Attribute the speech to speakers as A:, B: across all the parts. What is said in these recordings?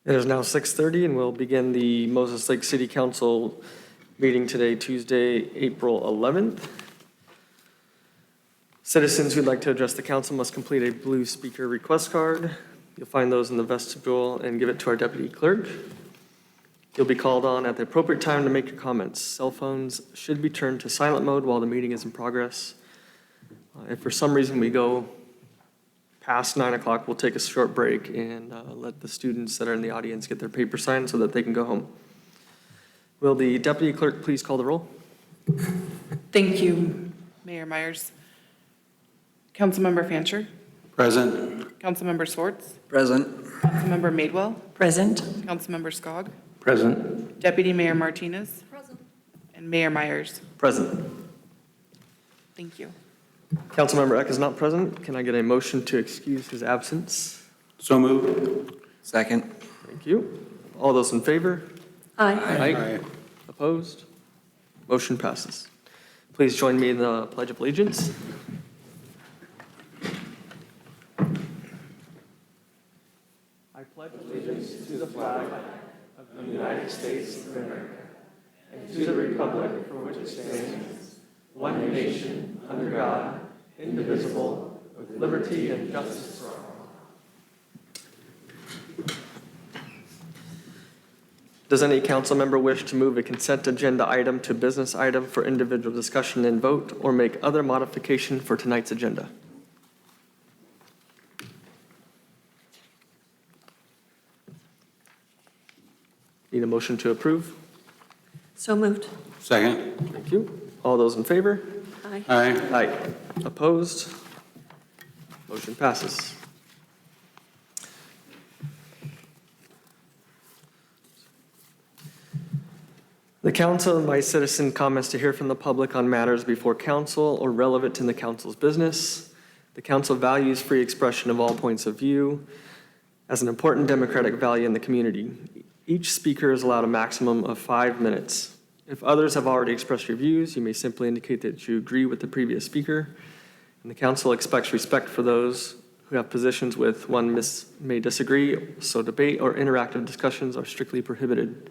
A: It is now 6:30 and we'll begin the Moses Lake City Council meeting today, Tuesday, April 11th. Citizens who'd like to address the council must complete a blue speaker request card. You'll find those in the vestibule and give it to our deputy clerk. You'll be called on at the appropriate time to make your comments. Cell phones should be turned to silent mode while the meeting is in progress. If for some reason we go past 9 o'clock, we'll take a short break and let the students that are in the audience get their paper signed so that they can go home. Will the deputy clerk please call the roll?
B: Thank you, Mayor Myers. Councilmember Fancher.
C: Present.
B: Councilmember Swartz.
C: Present.
B: Councilmember Madewell.
D: Present.
B: Councilmember Skog.
C: Present.
B: Deputy Mayor Martinez. Present. And Mayor Myers.
A: Present.
B: Thank you.
A: Councilmember Eck is not present. Can I get a motion to excuse his absence?
C: So moved. Second.
A: Thank you. All those in favor?
D: Aye.
A: Aye. Opposed? Motion passes. Please join me in the Pledge of Allegiance. I pledge allegiance to the flag of the United States of America and to the republic for which it stands, one nation, under God, indivisible, with liberty and justice for all. Does any council member wish to move a consent agenda item to business item for individual discussion and vote, or make other modification for tonight's agenda? Need a motion to approve?
D: So moved.
C: Second.
A: Thank you. All those in favor?
D: Aye.
C: Aye.
A: Aye. Opposed? Motion passes. The council invites citizen comments to hear from the public on matters before council or relevant to the council's business. The council values free expression of all points of view as an important democratic value in the community. Each speaker is allowed a maximum of 5 minutes. If others have already expressed your views, you may simply indicate that you agree with the previous speaker. And the council expects respect for those who have positions with one may disagree, so debate or interactive discussions are strictly prohibited.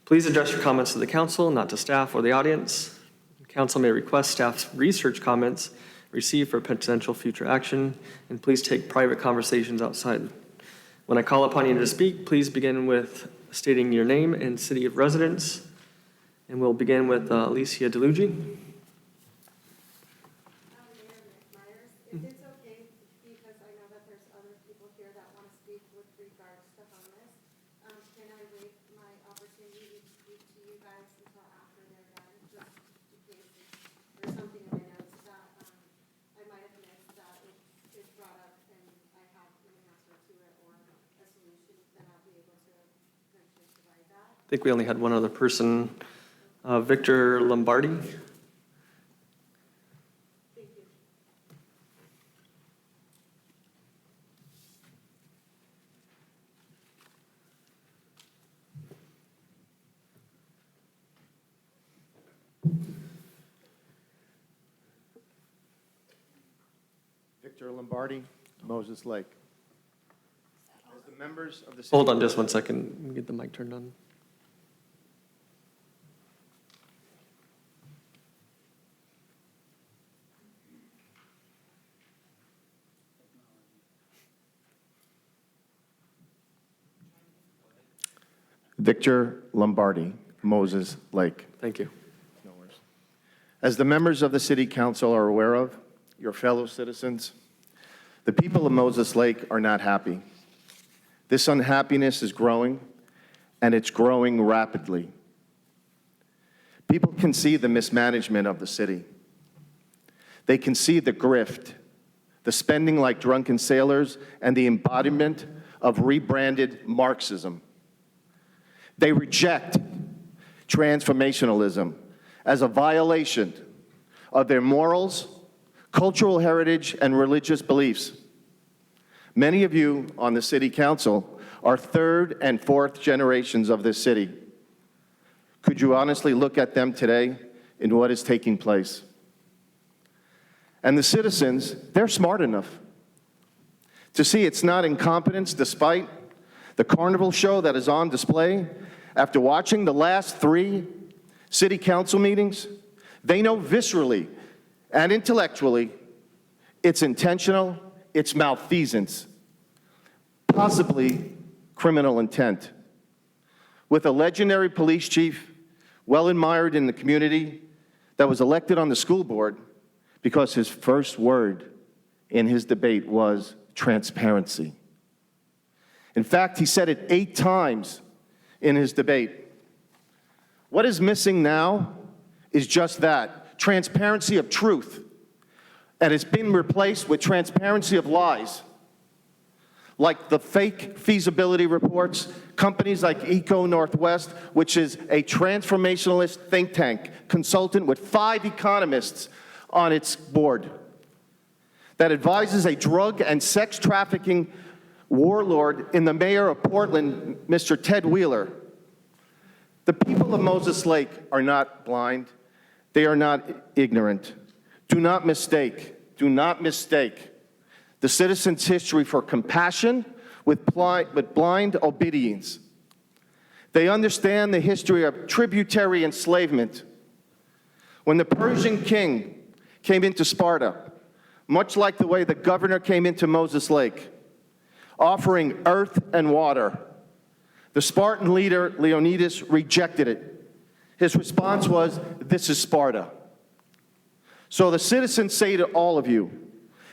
A: Please address your comments to the council, not to staff or the audience. The council may request staff's research comments received for potential future action, and please take private conversations outside. When I call upon you to speak, please begin with stating your name and city of residence. And we'll begin with Alicia DeLuigi.
E: Mayor Myers, if it's okay, because I know that there's other people here that want to speak with regards to homeless, can I wait my opportunity to speak to you guys until after they're done, just in case there's something in my notes that I might have missed that is brought up and I have an answer to it or a solution, then I'll be able to eventually provide that.
A: I think we only had one other person, Victor Lombardi.
E: Thank you.
F: Victor Lombardi, Moses Lake. As the members of the city.
A: Hold on just 1 second. Let me get the mic turned on.
F: Victor Lombardi, Moses Lake.
A: Thank you.
F: No worries. As the members of the city council are aware of, your fellow citizens, the people of Moses Lake are not happy. This unhappiness is growing, and it's growing rapidly. People can see the mismanagement of the city. They can see the grift, the spending like drunken sailors, and the embodiment of rebranded Marxism. They reject transformationalism as a violation of their morals, cultural heritage, and religious beliefs. Many of you on the city council are third and fourth generations of this city. Could you honestly look at them today in what is taking place? And the citizens, they're smart enough to see it's not incompetence despite The carnival show that is on display, after watching the last 3 city council meetings, they know viscerally and intellectually it's intentional, it's malfeasance, possibly criminal intent. With a legendary police chief, well admired in the community, that was elected on the school board because his first word in his debate was transparency. In fact, he said it 8 times in his debate. What is missing now is just that, transparency of truth, and it's been replaced with transparency of lies, like the fake feasibility reports, companies like Eco Northwest, which is a transformationalist think tank, consultant with 5 economists on its board, that advises a drug and sex trafficking warlord in the mayor of Portland, Mr. Ted Wheeler. The people of Moses Lake are not blind. They are not ignorant. Do not mistake the citizens' history for compassion with blind obedience. They understand the history of tributary enslavement. When the Persian king came into Sparta, much like the way the governor came into Moses Lake, offering earth and water, the Spartan leader, Leonidas, rejected it. His response was, "This is Sparta." So the citizens say to all of you,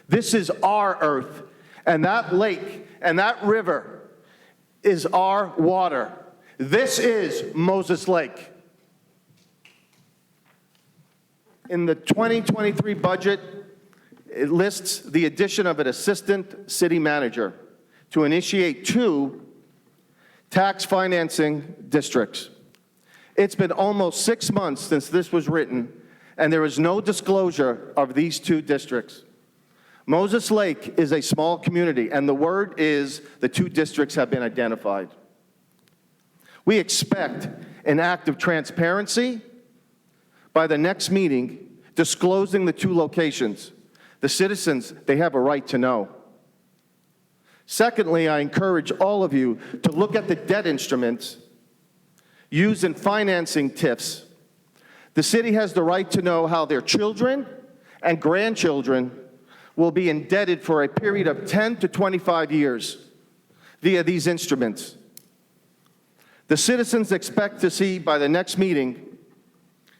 F: this is our earth, and that lake and that river is our water. This is Moses Lake. In the 2023 budget, it lists the addition of an assistant city manager to initiate 2 tax financing districts. It's been almost 6 months since this was written, and there is no disclosure of these 2 districts. Moses Lake is a small community, and the word is the 2 districts have been identified. We expect an act of transparency by the next meeting, disclosing the 2 locations. The citizens, they have a right to know. Secondly, I encourage all of you to look at the debt instruments used in financing TIFs. The city has the right to know how their children and grandchildren will be indebted for a period of 10 to 25 years via these instruments. The citizens expect to see by the next meeting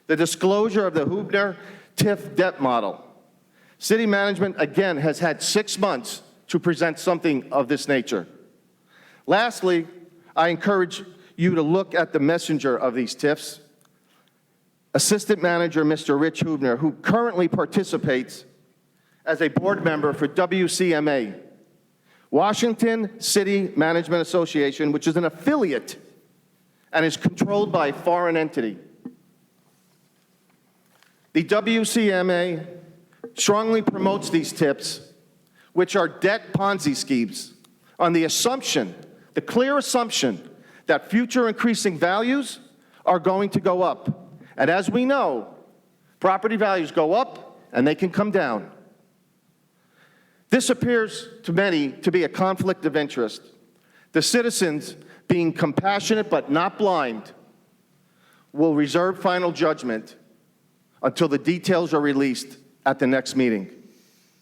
F: the disclosure of the Hubner TIF debt model. City management, again, has had 6 months to present something of this nature. Lastly, I encourage you to look at the messenger of these TIFs, Assistant Manager Mr. Rich Hubner, who currently participates as a board member for WCMA, Washington City Management Association, which is an affiliate and is controlled by a foreign entity. The WCMA strongly promotes these TIFs, which are debt Ponzi schemes, on the assumption, the clear assumption, that future increasing values are going to go up. And as we know, property values go up and they can come down. This appears to many to be a conflict of interest. The citizens, being compassionate but not blind, will reserve final judgment until the details are released at the next meeting.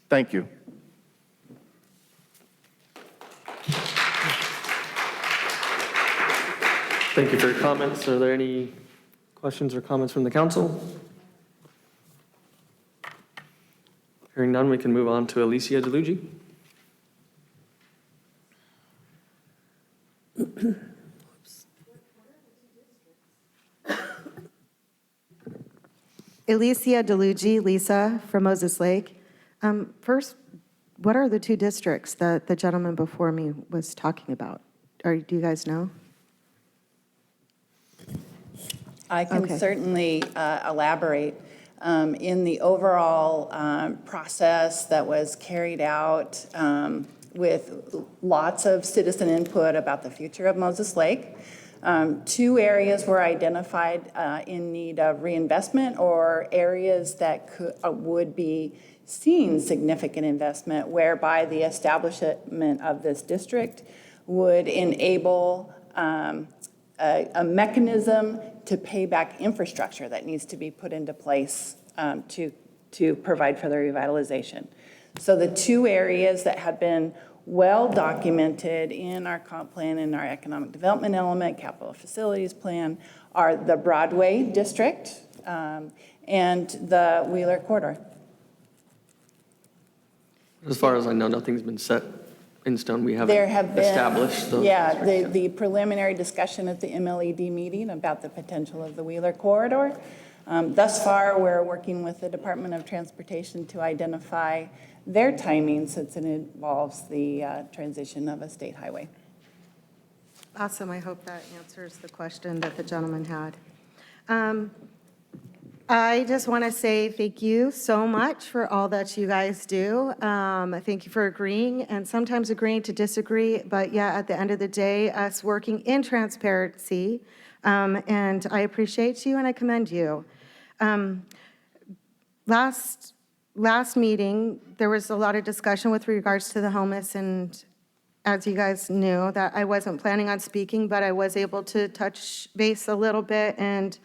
F: Thank you.
A: Thank you for your comments. Are there any questions or comments from the council? Hearing none, we can move on to Alicia DeLuigi.
G: Alicia DeLuigi, Lisa from Moses Lake. First, what are the 2 districts that the gentleman before me was talking about? Do you guys know?
H: I can
G: Okay.
H: certainly elaborate. In the overall process that was carried out with lots of citizen input about the future of Moses Lake, 2 areas were identified in need of reinvestment, or areas that would be seeing significant investment, whereby the establishment of this district would enable a mechanism to pay back infrastructure that needs to be put into place to provide for the revitalization. So the two areas that have been well documented in our comp plan and our economic development element, capital facilities plan, are the Broadway district and the Wheeler corridor.
A: As far as I know, nothing's been set in stone. We haven't
H: There have been.
A: established those.
H: Yeah,
A: districts.
H: the preliminary discussion at the MLED meeting about the potential of the Wheeler corridor. Thus far, we're working with the Department of Transportation to identify their timing since it involves the transition of a state highway.
G: Awesome. I hope that answers the question that the gentleman had. I just want to say thank you so much for all that you guys do. Thank you for agreeing and sometimes agreeing to disagree, but yeah, at the end of the day, us working in transparency. And I appreciate you and I commend you. Last meeting, there was a lot of discussion with regards to the homeless, and as you guys knew, that I wasn't planning on speaking, but I was able to touch base a little bit and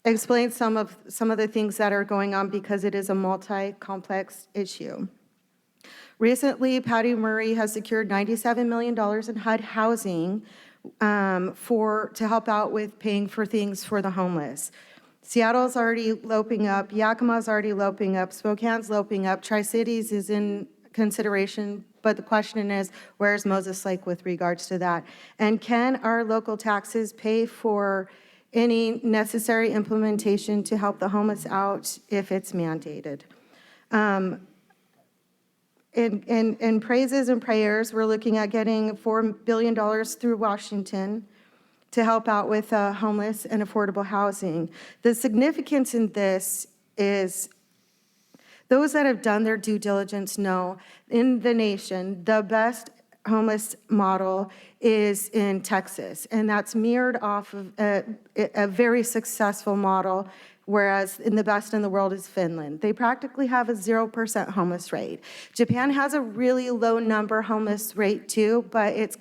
G: explain some of the things that are going on because it is a multi-complex issue. Recently, Patty Murray has secured $97 million in HUD housing to help out with paying for things for the homeless. Seattle's already loping up, Yakima's already loping up, Spokane's loping up, Tri-Cities is in consideration, but the question is, where's Moses Lake with regards to that? And can our local taxes pay for any necessary implementation to help the homeless out if it's mandated? In praises and prayers, we're looking at getting $4 billion through Washington to help out with homeless and affordable housing. The significance in this is those that have done their due diligence know in the nation, the best homeless model is in Texas, and that's mirrored off of a very successful model, whereas in the best in the world is Finland. They practically have a 0% homeless rate. Japan has a really low number homeless rate too, but it's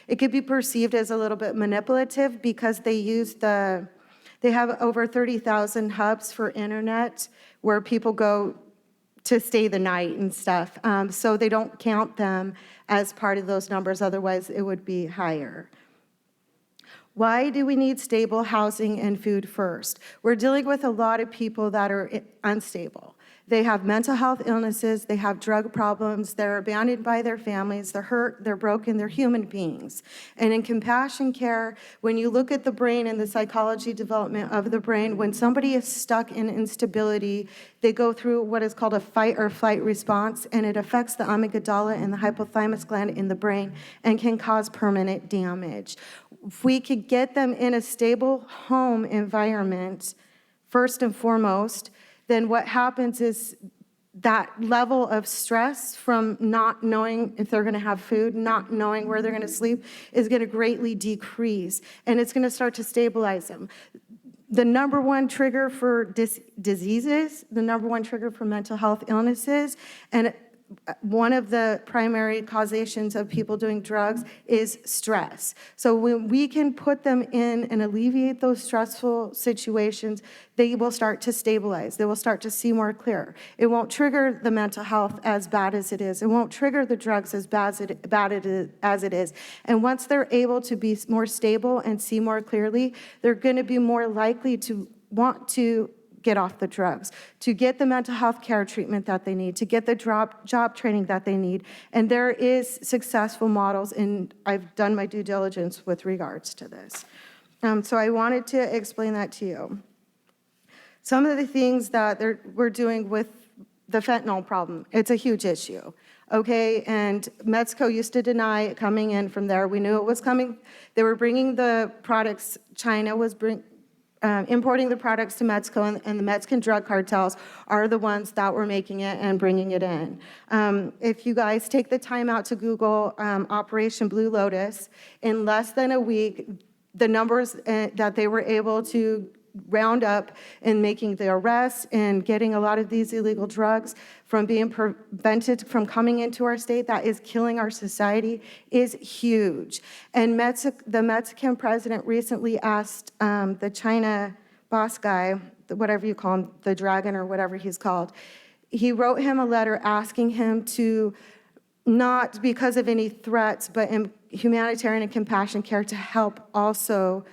G: it could be perceived as a little bit manipulative because they have over 30,000 hubs for internet where people go to stay the night and stuff. So they don't count them as part of those numbers, otherwise it would be higher. Why do we need stable housing and food first? We're dealing with a lot of people that are unstable. They have mental health illnesses, they have drug problems, they're abandoned by their families, they're hurt, they're broken, they're human beings. And in compassion care, when you look at the brain and the psychology development of the brain, when somebody is stuck in instability, they go through what is called a fight or flight response, and it affects the amygdala and the hypothalamus gland in the brain and can cause permanent damage. If we could get them in a stable home environment, first and foremost, then what happens is that level of stress from not knowing if they're going to have food, not knowing where they're going to sleep, is going to greatly decrease, and it's going to start to stabilize them. The number one trigger for diseases, the number one trigger for mental health illnesses, and one of the primary causations of people doing drugs is stress. So when we can put them in and alleviate those stressful situations, they will start to stabilize. They will start to see more clear. It won't trigger the mental health as bad as it is. It won't trigger the drugs as bad as it is. And once they're able to be more stable and see more clearly, they're going to be more likely to want to get off the drugs, to get the mental health care treatment that they need, to get the job training that they need. And there is successful models, and I've done my due diligence with regards to this. So I wanted to explain that to you. Some of the things that we're doing with the fentanyl problem, it's a huge issue. Okay, and Mexico used to deny it coming in from there. We knew it was coming. They were bringing the products, China was importing the products to Mexico, and the Mexican drug cartels are the ones that were making it and bringing it in. If you guys take the time out to Google Operation Blue Lotus, in less than a week, the numbers that they were able to round up and making the arrests and getting a lot of these illegal drugs from being prevented from coming into our state that is killing our society is huge. And the Mexican president recently asked the China boss guy, whatever you call him, the dragon or whatever he's called, he wrote him a letter asking him to, not because of any threats, but in humanitarian and compassion care, to help also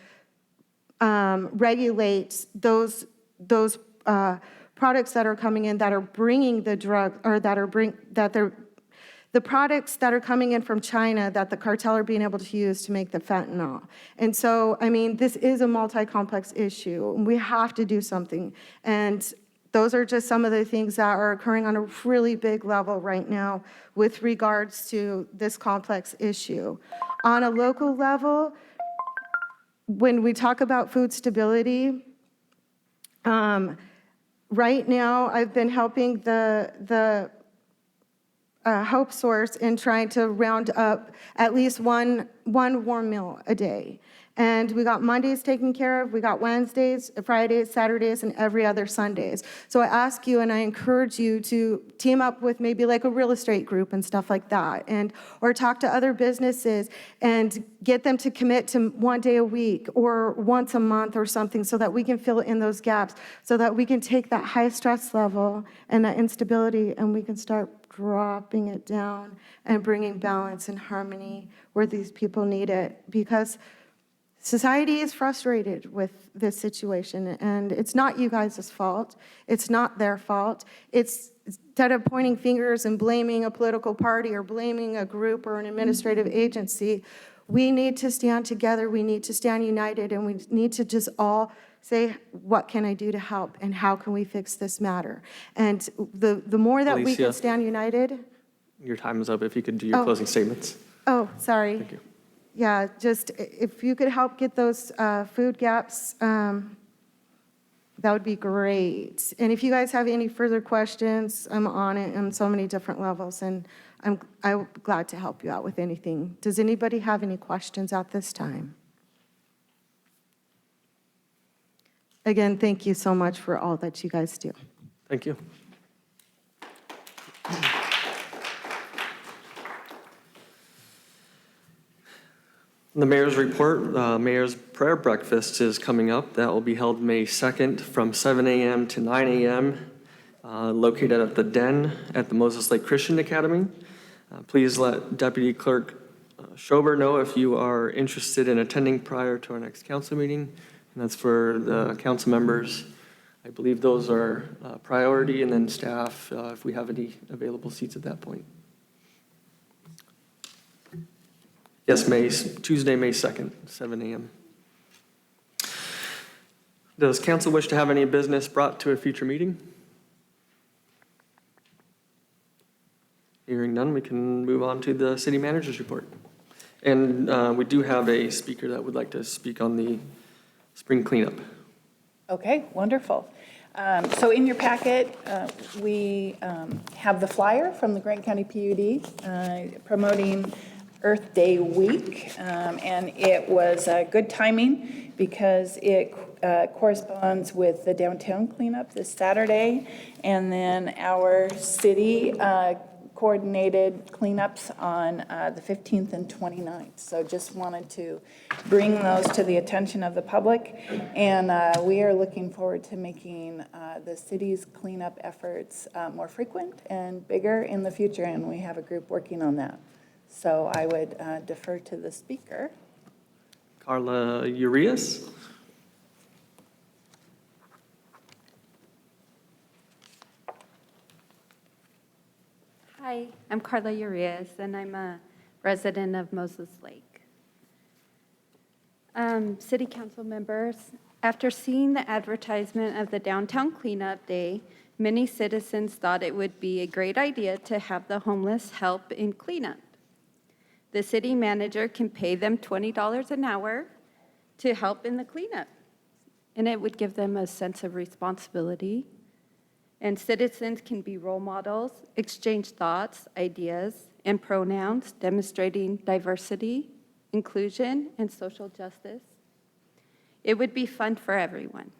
G: regulate those products that are coming in that are bringing the drug, or the products that are coming in from China that the cartel are being able to use to make the fentanyl. And so, I mean, this is a multi-complex issue. We have to do something. And those are just some of the things that are occurring on a really big level right now with regards to this complex issue. On a local level, when we talk about food stability, right now I've been helping the Hope Source in trying to round up at least one warm meal a day. And we got Mondays taken care of, we got Wednesdays, Fridays, Saturdays, and every other Sundays. So I ask you and I encourage you to team up with maybe like a real estate group and stuff like that, or talk to other businesses and get them to commit to 1 day a week or once a month or something, so that we can fill in those gaps, so that we can take that high stress level and that instability and we can start dropping it down and bringing balance and harmony where these people need it. Because society is frustrated with this situation, and it's not you guys' fault. It's not their fault. It's, instead of pointing fingers and blaming a political party or blaming a group or an administrative agency, we need to stand together, we need to stand united, and we need to just all say, what can I do to help, and how can we fix this matter? And the more that we
A: Alicia.
G: can stand united.
A: Your time is up. If you could do your
G: Oh.
A: closing statements.
G: Oh, sorry.
A: Thank you.
G: Yeah, just if you could help get those food gaps, that would be great. And if you guys have any further questions, I'm on it on so many different levels, and I'm glad to help you out with anything. Does anybody have any questions at this time? Again, thank you so much for all that you guys do.
A: Thank you. The mayor's report, mayor's prayer breakfast is coming up. That will be held May 2nd from 7 a.m. to 9 a.m., located at the Den at the Moses Lake Christian Academy. Please let Deputy Clerk Schober know if you are interested in attending prior to our next council meeting. And that's for the council members. I believe those are priority, and then staff, if we have any available seats at that point. Yes, Tuesday, May 2nd, 7 a.m. Does council wish to have any business brought to a future meeting? Hearing none, we can move on to the city manager's report. And we do have a speaker that would like to speak on the spring cleanup.
H: Okay, wonderful. So in your packet, we have the flyer from the Grant County PUD promoting Earth Day week, and it was good timing because it corresponds with the downtown cleanup this Saturday, and then our city coordinated cleanups on the 15th and 29th. So just wanted to bring those to the attention of the public, and we are looking forward to making the city's cleanup efforts more frequent and bigger in the future, and we have a group working on that. So I would defer to the speaker.
A: Carla Urias.
I: Hi, I'm Carla Urias, and I'm a resident of Moses Lake. City council members, after seeing the advertisement of the Downtown Cleanup Day, many citizens thought it would be a great idea to have the homeless help in cleanup. The city manager can pay them $20 an hour to help in the cleanup, and it would give them a sense of responsibility. And citizens can be role models, exchange thoughts, ideas, and pronouns, demonstrating diversity, inclusion, and social justice. It would be fun for everyone.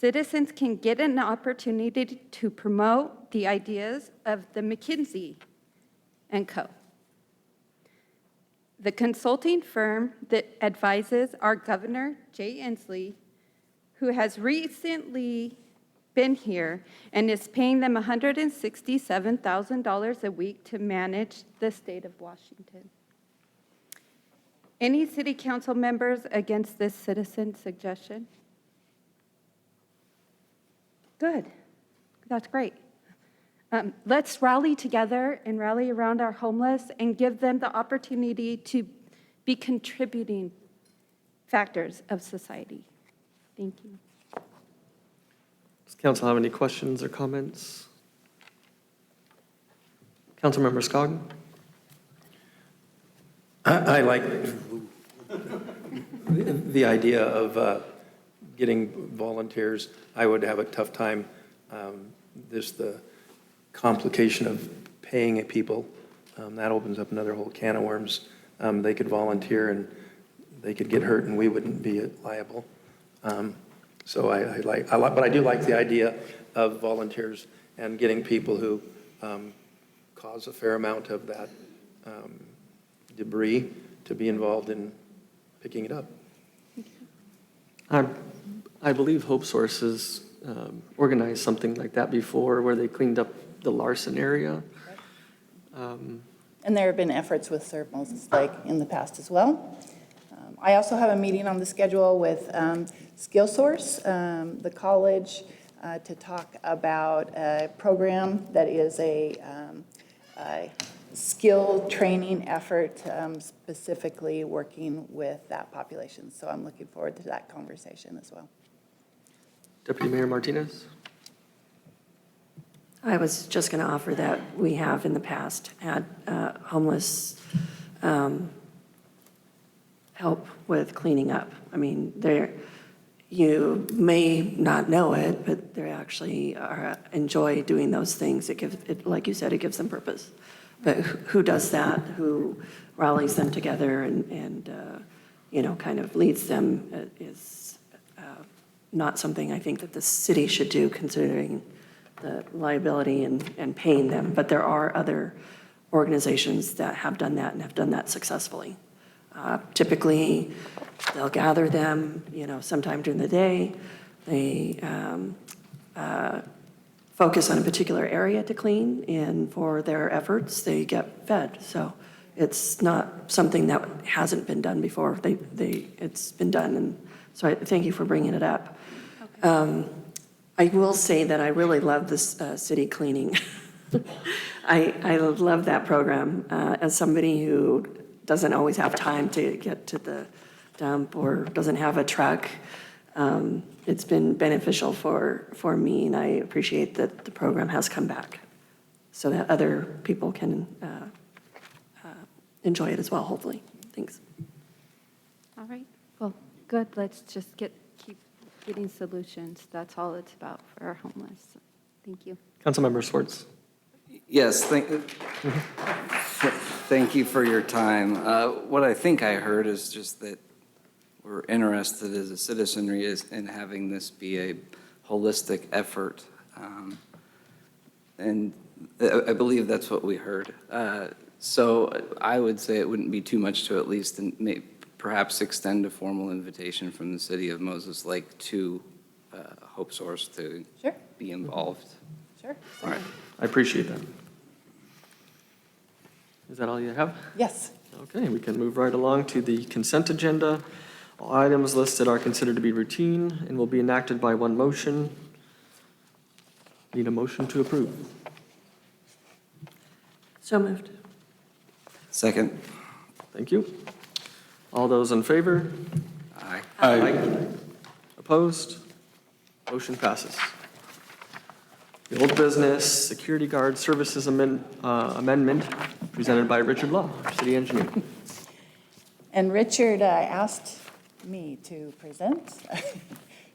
I: citizens can get an opportunity to promote the ideas of the McKinsey & Co., the consulting firm that advises our Governor, Jay Inslee, who has recently been here and is paying them $167,000 a week to manage the state of Washington. Any city council members against this citizen suggestion? Good. That's great. Let's rally together and rally around our homeless and give them the opportunity to be contributing factors of society. Thank you.
A: Does council have any questions or comments? Councilmember Scogg?
J: I like the idea of getting volunteers. I would have a tough time, the complication of paying people. That opens up another whole can of worms. They could volunteer and they could get hurt and we wouldn't be liable. But I do like the idea of volunteers and getting people who cause a fair amount of that debris to be involved in picking it up.
A: I believe Hope Source has organized something like that before where they cleaned up the Larson area.
H: And there have been efforts with Serve Moses Lake in the past as well. I also have a meeting on the schedule with SkillSource, the college, to talk about a program that is a skill training effort, specifically working with that population. So I'm looking forward to that conversation as well.
A: Deputy Mayor Martinez?
D: I was just going to offer that we have in the past had homeless help with cleaning up. I mean, you may not know it, but they actually enjoy doing those things. It gives, like you said, it gives them purpose. But who does that? Who rallies them together and kind of leads them is not something I think that the city should do, considering the liability and paying them. But there are other organizations that have done that and have done that successfully. Typically, they'll gather them, sometime during the day. They focus on a particular area to clean, and for their efforts, they get fed. So it's not something that hasn't been done before. It's been done, and so I thank you for bringing it up. Okay. I will say that I really love this city cleaning. I love that program. As somebody who doesn't always have time to get to the dump or doesn't have a truck, it's been beneficial for me, and I appreciate that the program has come back so that other people can enjoy it as well, hopefully. Thanks.
I: All right. Well, good. Let's just keep getting solutions. That's all it's about for our homeless. Thank you.
A: Councilmember Swartz?
C: Yes, thank you for your time. What I think I heard is just that we're interested as a citizenry in having this be a holistic effort. And I believe that's what we heard. So I would say it wouldn't be too much to at least perhaps extend a formal invitation from the city of Moses Lake to Hope Source to
H: Sure.
C: be involved.
H: Sure.
C: All right.
A: I appreciate that. Is that all you have?
H: Yes.
A: Okay, we can move right along to the consent agenda. All items listed are considered to be routine and will be enacted by one motion. Need a motion to approve.
D: So moved.
C: Second.
A: Thank you. All those in favor?
C: Aye.
A: Aye. Opposed? Motion passes. The old business security guard services amendment presented by Richard Law, our city engineer.
H: And Richard asked me to present.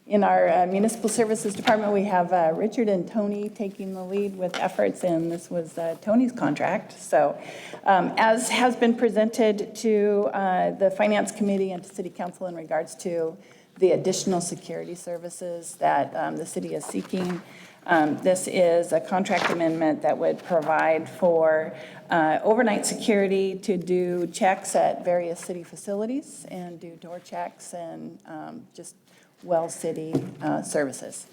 H: In our municipal services department, we have Richard and Tony taking the lead with efforts, and this was Tony's contract. So as has been presented to the Finance Committee and to City Council in regards to the additional security services that the city is seeking. This is a contract amendment that would provide for overnight security to do checks at various city facilities and do door checks and just well city services.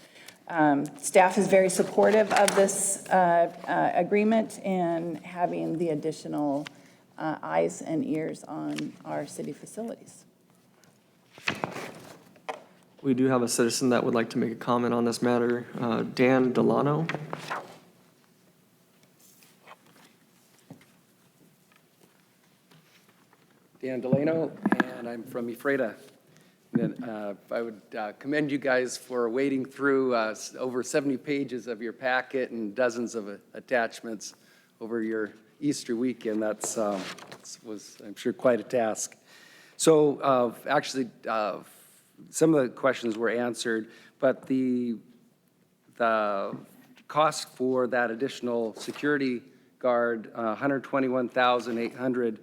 H: Staff is very supportive of this agreement and having the additional eyes and ears on our city facilities.
A: We do have a citizen that would like to make a comment on this matter. Dan Delano.
K: Dan Delano, and I'm from Ephrata. And, I would commend you guys for wading through over 70 pages of your packet and dozens of attachments over your Easter weekend. That's was, I'm sure, quite a task. So actually, some of the questions were answered, but the cost for that additional security guard, $121,800,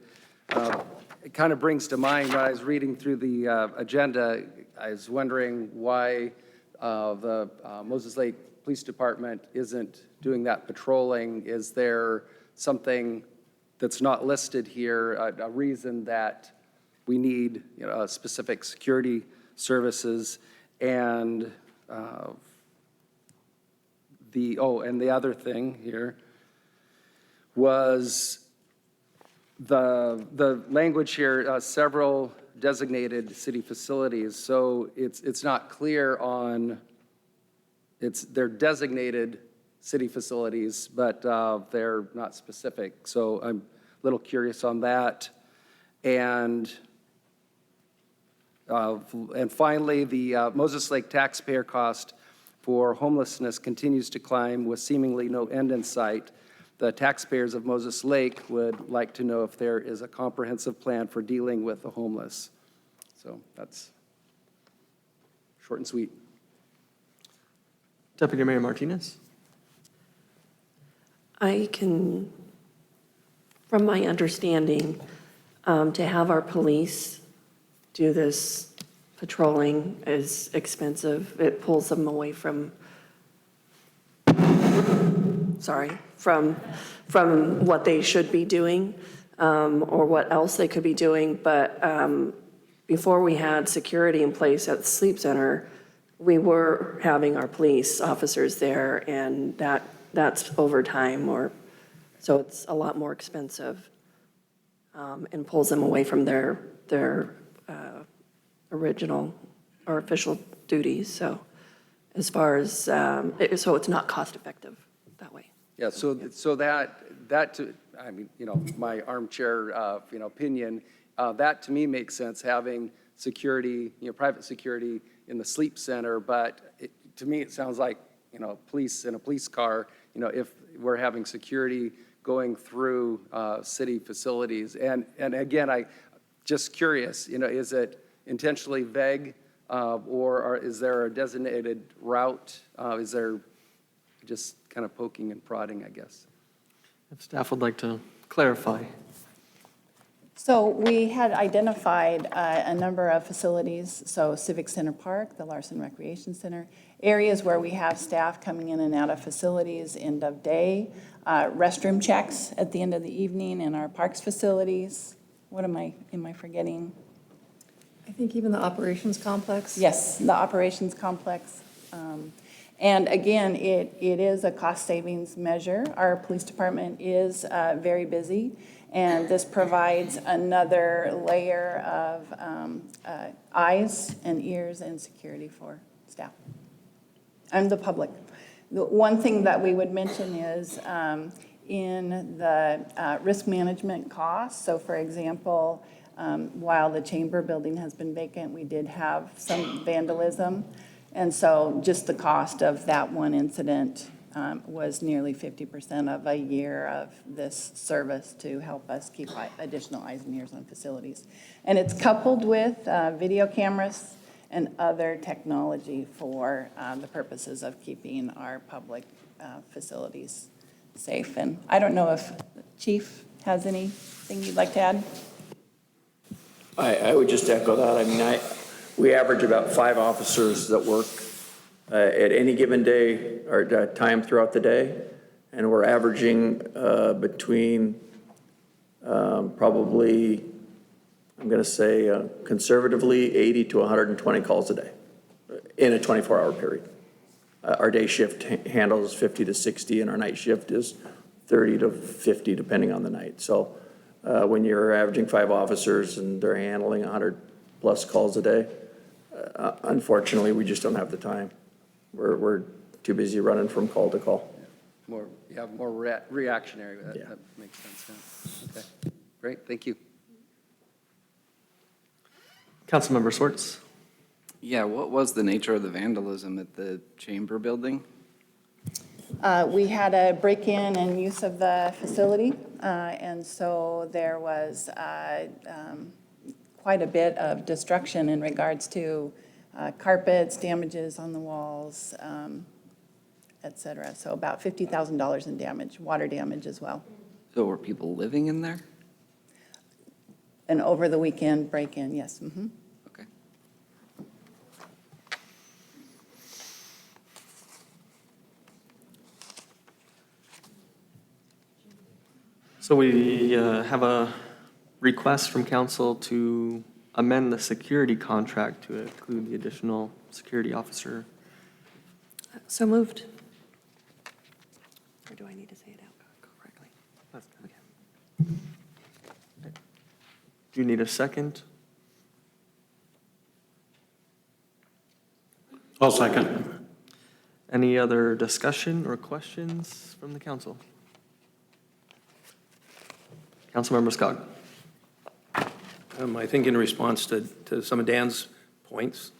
K: it kind of brings to mind, when I was reading through the agenda, I was wondering why the Moses Lake Police Department isn't doing that patrolling. Is there something that's not listed here, a reason that we need, you know, specific security services? And the other thing here was the language here, several designated city facilities. So it's not clear on, they're designated city facilities, but they're not specific. So I'm a little curious on that. And finally, the Moses Lake taxpayer cost for homelessness continues to climb with seemingly no end in sight. The taxpayers of Moses Lake would like to know if there is a comprehensive plan for dealing with the homeless. So that's short and sweet.
A: Deputy Mayor Martinez.
D: I can, from my understanding, to have our police do this patrolling is expensive. It pulls them away from what they should be doing, or what else they could be doing. But before we had security in place at the sleep center, we were having our police officers there, and that's overtime, so it's a lot more expensive, and pulls them away from their original or official duties. So as far as, so it's not cost effective that way.
K: Yeah, so that I mean, you know, my armchair, opinion, that to me makes sense, having security, private security in the sleep center. But to me, it sounds like, police in a police car, if we're having security going through city facilities. And again, I just curious, is it intentionally vague, or is there a designated route? Is there just kind of poking and prodding, I guess?
A: If staff would like to clarify.
H: So we had identified a number of facilities, so Civic Center Park, the Larson Recreation Center, areas where we have staff coming in and out of facilities end of day, restroom checks at the end of the evening in our parks facilities. What am I forgetting?
L: I think even the operations complex.
H: Yes, the operations complex. And again, it is a cost savings measure. Our police department is very busy, and this provides another layer of eyes and ears and security for staff and the public. The one thing that we would mention is in the risk management costs. So for example, while the chamber building has been vacant, we did have some vandalism. And so just the cost of that one incident was nearly 50% of a year of this service to help us keep additional eyes and ears on facilities. And it's coupled with video cameras and other technology for the purposes of keeping our public facilities safe. And I don't know if Chief has anything you'd like to add?
M: I would just echo that. I mean, We average about 5 officers that work at any given day or time throughout the day, and we're averaging between probably, I'm going to say conservatively, 80 to 120 calls a day in a 24-hour period. Our day shift handles 50 to 60, and our night shift is 30 to 50, depending on the night. So when you're averaging 5 officers and they're handling 100+ calls a day, unfortunately, we just don't have the time. We're too busy running from call to call.
K: More reactionary. That
M: Yeah.
K: makes sense. Yeah. Okay, great, thank you.
A: Councilmember Swartz.
C: Yeah, what was the nature of the vandalism at the Chamber building?
H: We had a break-in and use of the facility, and so there was quite a bit of destruction in regards to carpets, damages on the walls, et cetera. So about $50,000 in damage, water damage as well.
C: So were people living in there?
H: An over-the-weekend break-in, yes. Mm-hmm.
C: Okay.
A: So we have a request from council to amend the security contract to include the additional security officer.
D: So moved. Or do I need to say it out correctly?
A: Do you need a second?
J: I'll second.
A: Any other discussion or questions from the council? Councilmember Scott.
J: I think in response to some of Dan's points,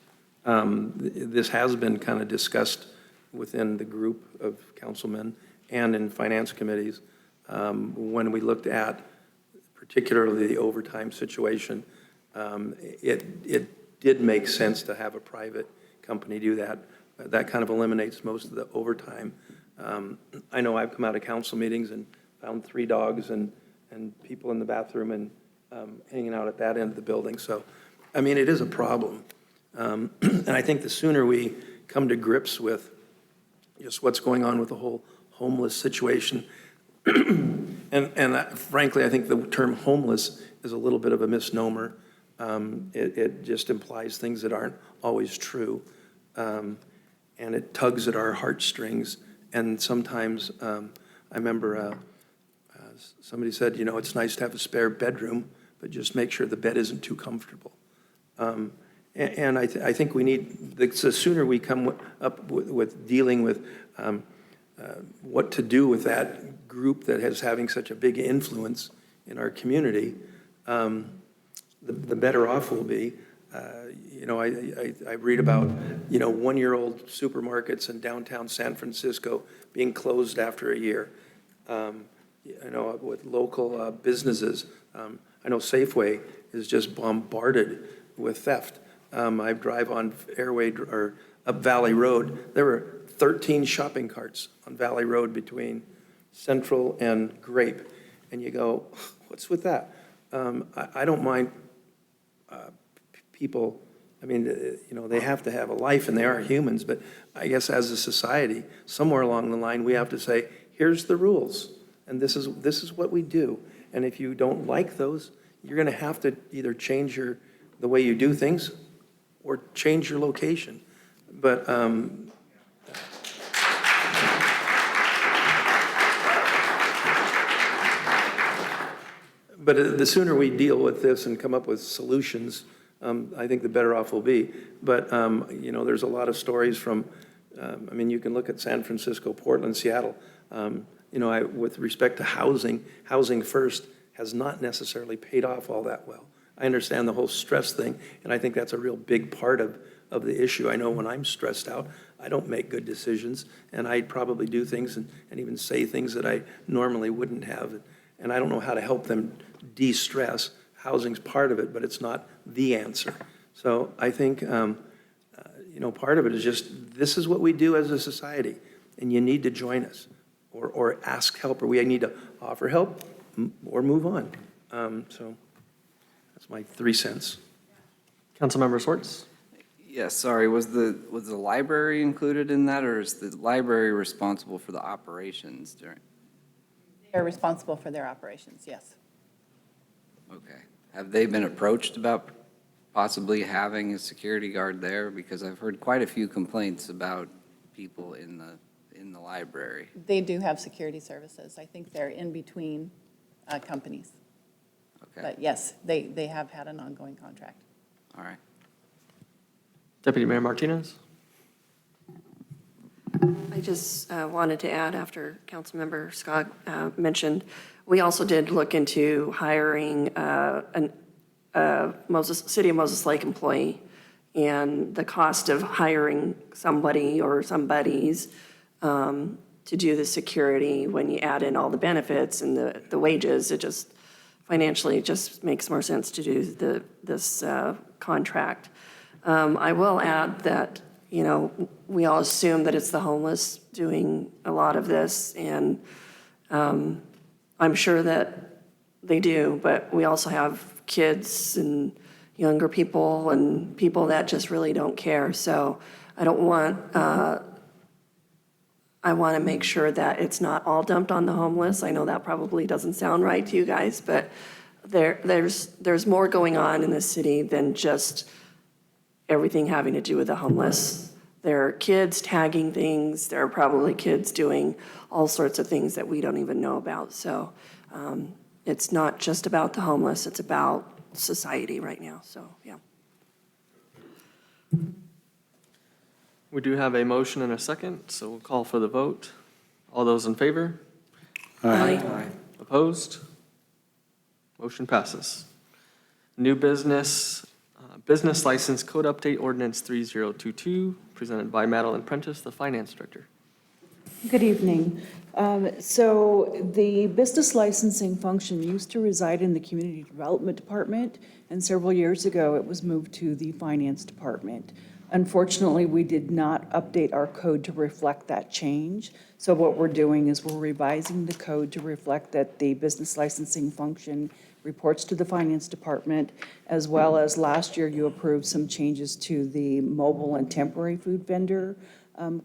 J: this has been kind of discussed within the group of councilmen and in finance committees. When we looked at particularly the overtime situation, it did make sense to have a private company do that. That kind of eliminates most of the overtime. I know I've come out of council meetings and found 3 dogs and people in the bathroom and hanging out at that end of the building. So, I mean, it is a problem. And I think the sooner we come to grips with just what's going on with the whole homeless situation, and frankly, I think the term homeless is a little bit of a misnomer. It just implies things that aren't always true. And it tugs at our heartstrings. And sometimes, I remember somebody said, you know, it's nice to have a spare bedroom, but just make sure the bed isn't too comfortable. And I think we need, the sooner we come up with dealing with what to do with that group that is having such a big influence in our community, the better off we'll be. You know, I read about, you know, 1-year-old supermarkets in downtown San Francisco being closed after a year. You know, with local businesses. I know Safeway is just bombarded with theft. I drive on up Valley Road. There were 13 shopping carts on Valley Road between Central and Grape. And you go, what's with that? I don't mind people, I mean, you know, they have to have a life and they are humans, but I guess as a society, somewhere along the line, we have to say, here's the rules. And this is what we do. And if you don't like those, you're going to have to either change the way you do things or change your location. But the sooner we deal with this and come up with solutions, I think the better off we'll be. But, you know, there's a lot of stories from, I mean, you can look at San Francisco, Portland, Seattle. You know, with respect to housing first has not necessarily paid off all that well. I understand the whole stress thing, and I think that's a real big part of the issue. I know when I'm stressed out, I don't make good decisions, and I probably do things and even say things that I normally wouldn't have. And I don't know how to help them de-stress. Housing's part of it, but it's not the answer. So I think, you know, part of it is just, this is what we do as a society, and you need to join us. Or ask help, or we need to offer help or move on. So that's my 3 cents.
A: Councilmember Swartz.
C: Yeah, sorry, was the library included in that, or is the library responsible for the operations during?
H: They're responsible for their operations, yes.
C: Okay. Have they been approached about possibly having a security guard there? Because I've heard quite a few complaints about people in the library.
H: They do have security services. I think they're in between companies.
C: Okay,
H: But yes, they have had an ongoing contract.
C: all right.
A: Deputy Mayor Martinez?
D: I just wanted to add, after Councilmember Scott mentioned, we also did look into hiring a City of Moses Lake employee, and the cost of hiring somebody or somebodies to do the security, when you add in all the benefits and the wages, it just financially, it just makes more sense to do this contract. I will add that, you know, we all assume that it's the homeless doing a lot of this, and I'm sure that they do, but we also have kids and younger people and people that just really don't care. So I don't want, I want to make sure that it's not all dumped on the homeless. I know that probably doesn't sound right to you guys, but there's more going on in this city than just everything having to do with the homeless. There are kids tagging things. There are probably kids doing all sorts of things that we don't even know about. So it's not just about the homeless. It's about society right now. So, yeah.
A: We do have a motion and a second, so we'll call for the vote. All those in favor?
D: Aye.
A: Opposed? Motion passes. New business, business license code update ordinance 3022, presented by Madeline Prentice, the finance director.
N: Good evening. So the business licensing function used to reside in the Community Development Department, and several years ago it was moved to the Finance Department. Unfortunately, we did not update our code to reflect that change. So what we're doing is we're revising the code to reflect that the business licensing function reports to the Finance Department, as well as last year you approved some changes to the mobile and temporary food vendor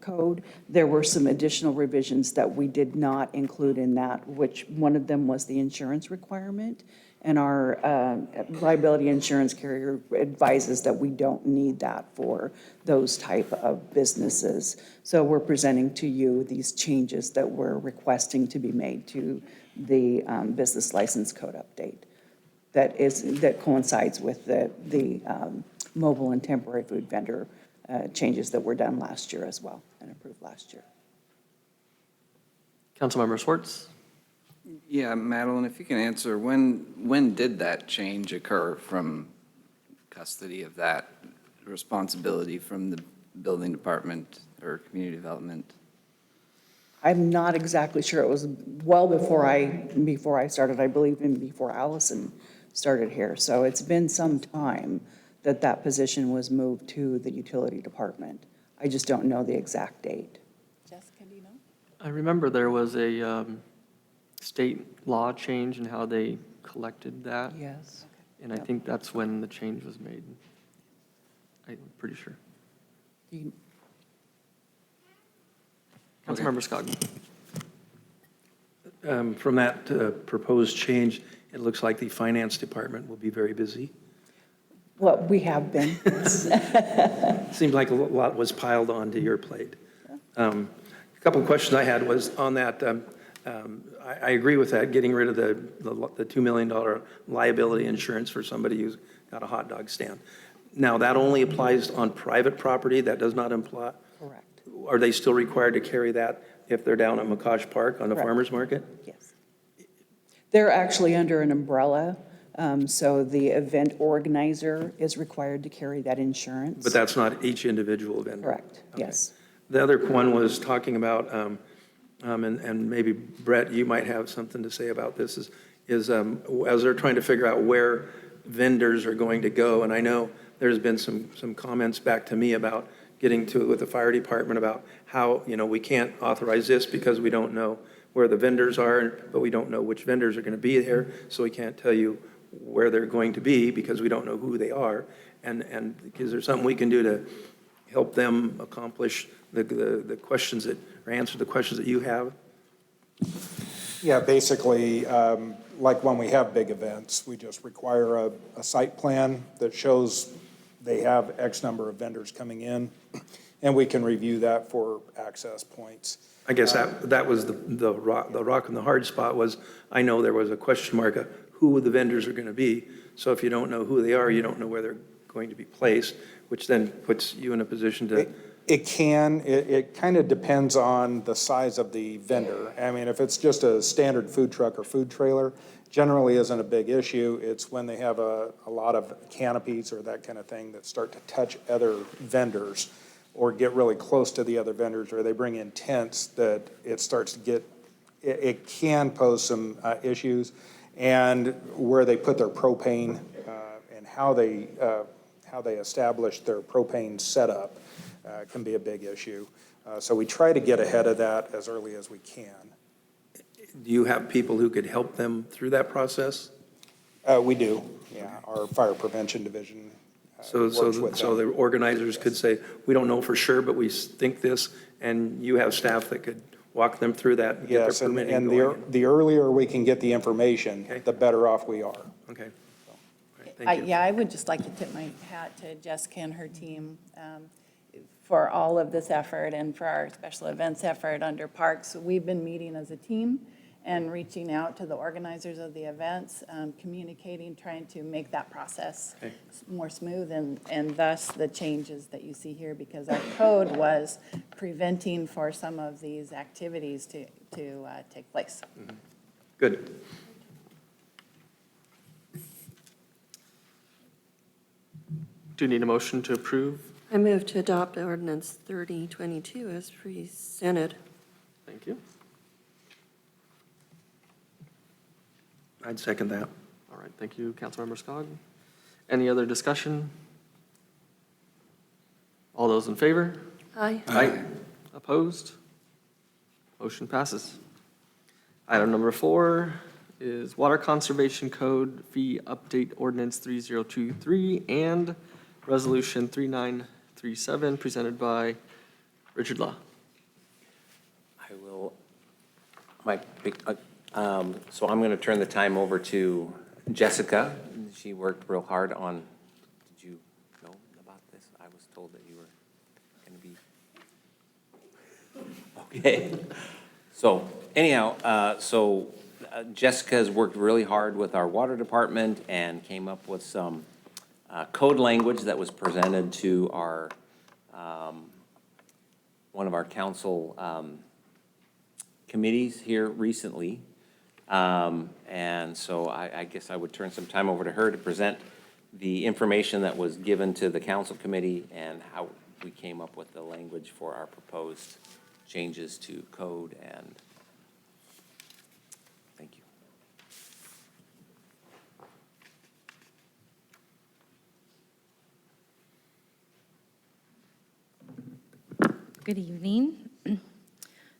N: code. There were some additional revisions that we did not include in that, which one of them was the insurance requirement. And our liability insurance carrier advises that we don't need that for those type of businesses. So we're presenting to you these changes that we're requesting to be made to the business license code update that coincides with the mobile and temporary food vendor changes that were done last year as well and approved last year.
A: Councilmember Schwartz?
C: Yeah, Madeline, if you can answer, when did that change occur from custody of that responsibility from the building department or community development?
N: I'm not exactly sure. It was well before I started, I believe, and before Allison started here. So it's been some time that position was moved to the utility department. I just don't know the exact date.
H: Jessica, do you know?
A: I remember there was a state law change in how they collected that.
N: Yes.
A: And I think that's when the change was made. I'm pretty sure.
N: You-
A: Councilmember Scott?
J: From that proposed change, it looks like the finance department will be very busy.
N: Well, we have been.
J: Seemed like a lot was piled onto your plate. A couple of questions I had was on that, I agree with that, getting rid of the $2 million liability insurance for somebody who's got a hot dog stand. Now, that only applies on private property, that does not imply?
N: Correct.
J: Are they still required to carry that if they're down at McCosh Park on the
N: Correct.
J: farmer's market?
N: Yes. They're actually under an umbrella, so the event organizer is required to carry that insurance.
J: But that's not each individual vendor?
N: Correct,
J: Okay.
N: yes.
J: The other one was talking about, and maybe Brett, you might have something to say about this, is as they're trying to figure out where vendors are going to go, and I know there's been some comments back to me about getting to it with the fire department about how, we can't authorize this because we don't know where the vendors are, but we don't know which vendors are going to be there, so we can't tell you where they're going to be because we don't know who they are. And is there something we can do to help them accomplish the questions that, or answer the questions that you have?
O: Yeah, basically, like when we have big events, we just require a site plan that shows they have X number of vendors coming in, and we can review that for access points.
J: I guess that was the rock and the hard spot was, I know there was a question mark of who the vendors are going to be. So if you don't know who they are, you don't know where they're going to be placed, which then puts you in a position to.
O: It kind of depends on the size of the vendor. I mean, if it's just a standard food truck or food trailer, generally isn't a big issue. It's when they have a lot of canopies or that kind of thing that start to touch other vendors or get really close to the other vendors, or they bring in tents that it starts to get, it can pose some issues. And where they put their propane and how they establish their propane setup can be a big issue. So we try to get ahead of that as early as we can.
J: Do you have people who could help them through that process?
O: We do, yeah. Our fire prevention division
J: So the organizers could say, we don't know for sure, but we think this, and you have staff that could walk them through that and get
O: Yes,
J: their permitting
O: and
J: going.
O: the earlier we can get the information, the better off we are.
J: Okay. All right, thank you.
H: Yeah, I would just like to tip my hat to Jessica and her team for all of this effort and for our special events effort under Parks. We've been meeting as a team and reaching out to the organizers of the events, communicating, trying to make that process more smooth, and thus the changes that you see here, because our code was preventing for some of these activities to take place.
J: Good.
A: Do you need a motion to approve?
D: I move to adopt ordinance 3022 as presented.
A: Thank you.
J: I'd second that.
A: All right, thank you, Councilmember Scogg. Any other discussion? All those in favor?
D: Aye.
J: Aye.
A: Opposed? Motion passes. Item number 4 is Water Conservation Code Fee Update Ordinance 3023 and Resolution 3937, presented by Richard Law.
P: I will, so I'm going to turn the time over to Jessica. She worked real hard on, did you know about this? I was told that you were going to be. Okay. So anyhow, Jessica has worked really hard with our water department and came up with some code language that was presented to our, one of our council committees here recently. And so I guess I would turn some time over to her to present the information that was given to the council committee and how we came up with the language for our proposed changes to code, and thank you.
Q: Good evening.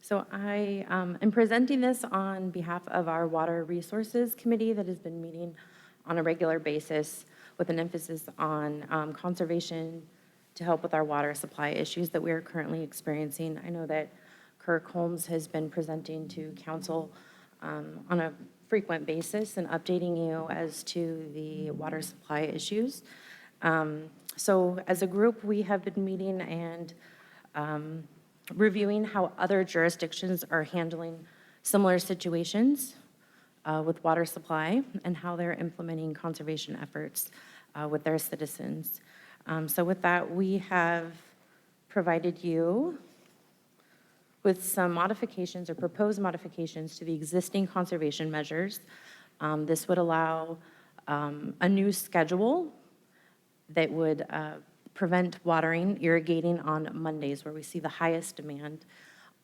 Q: So I am presenting this on behalf of our Water Resources Committee that has been meeting on a regular basis with an emphasis on conservation to help with our water supply issues that we are currently experiencing. I know that Kirk Holmes has been presenting to council on a frequent basis and updating you as to the water supply issues. So as a group, we have been meeting and reviewing how other jurisdictions are handling similar situations with water supply and how they're implementing conservation efforts with their citizens. So with that, we have provided you with some modifications or proposed modifications to the existing conservation measures. This would allow a new schedule that would prevent watering, irrigating on Mondays, where we see the highest demand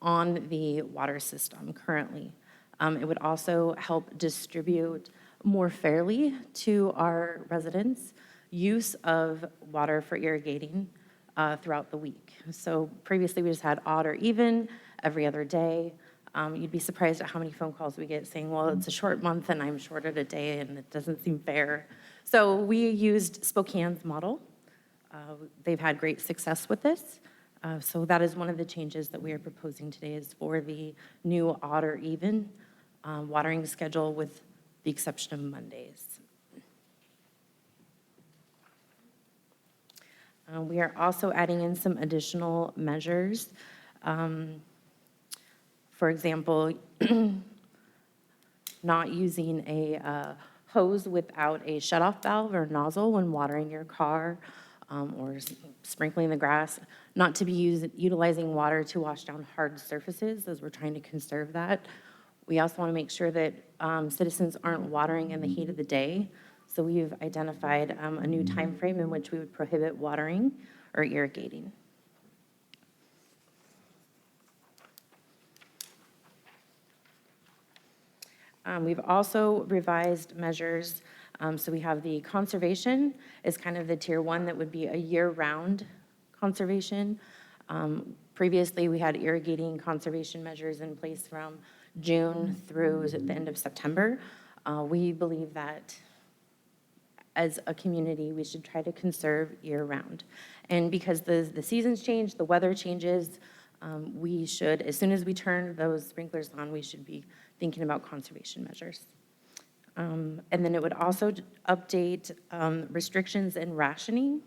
Q: on the water system currently. It would also help distribute more fairly to our residents use of water for irrigating throughout the week. So previously we just had odd or even every other day. You'd be surprised at how many phone calls we get saying, well, it's a short month and I'm shorted a day and it doesn't seem fair. So we used Spokane's model they've had great success with this. So that is one of the changes that we are proposing today is for the new odd or even watering schedule with the exception of Mondays. We are also adding in some additional measures. For example, not using a hose without a shutoff valve or nozzle when watering your car or sprinkling the grass, not to be utilizing water to wash down hard surfaces as we're trying to conserve that. We also want to make sure that citizens aren't watering in the heat of the day. So we've identified a new time frame in which we would prohibit watering or irrigating. We've also revised measures. So we have the conservation is kind of the tier 1 that would be a year-round conservation. Previously, we had irrigating conservation measures in place from June through the end of September. We believe that as a community, we should try to conserve year-round. And because the seasons change, the weather changes, we should, as soon as we turn those sprinklers on, we should be thinking about conservation measures. And then it would also update restrictions and rationing.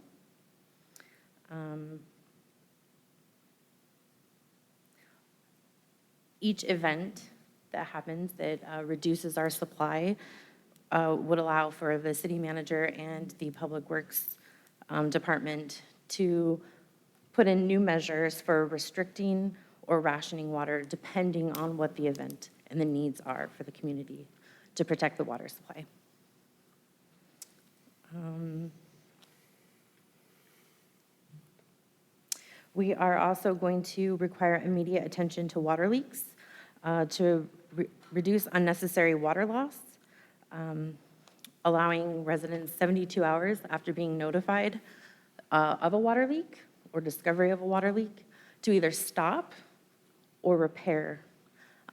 Q: Each event that happens that reduces our supply would allow for the city manager and the Public Works Department to put in new measures for restricting or rationing water depending on what the event and the needs are for the community to protect the water supply. We are also going to require immediate attention to water leaks to reduce unnecessary water loss, allowing residents 72 hours after being notified of a water leak or discovery of a water leak to either stop or repair.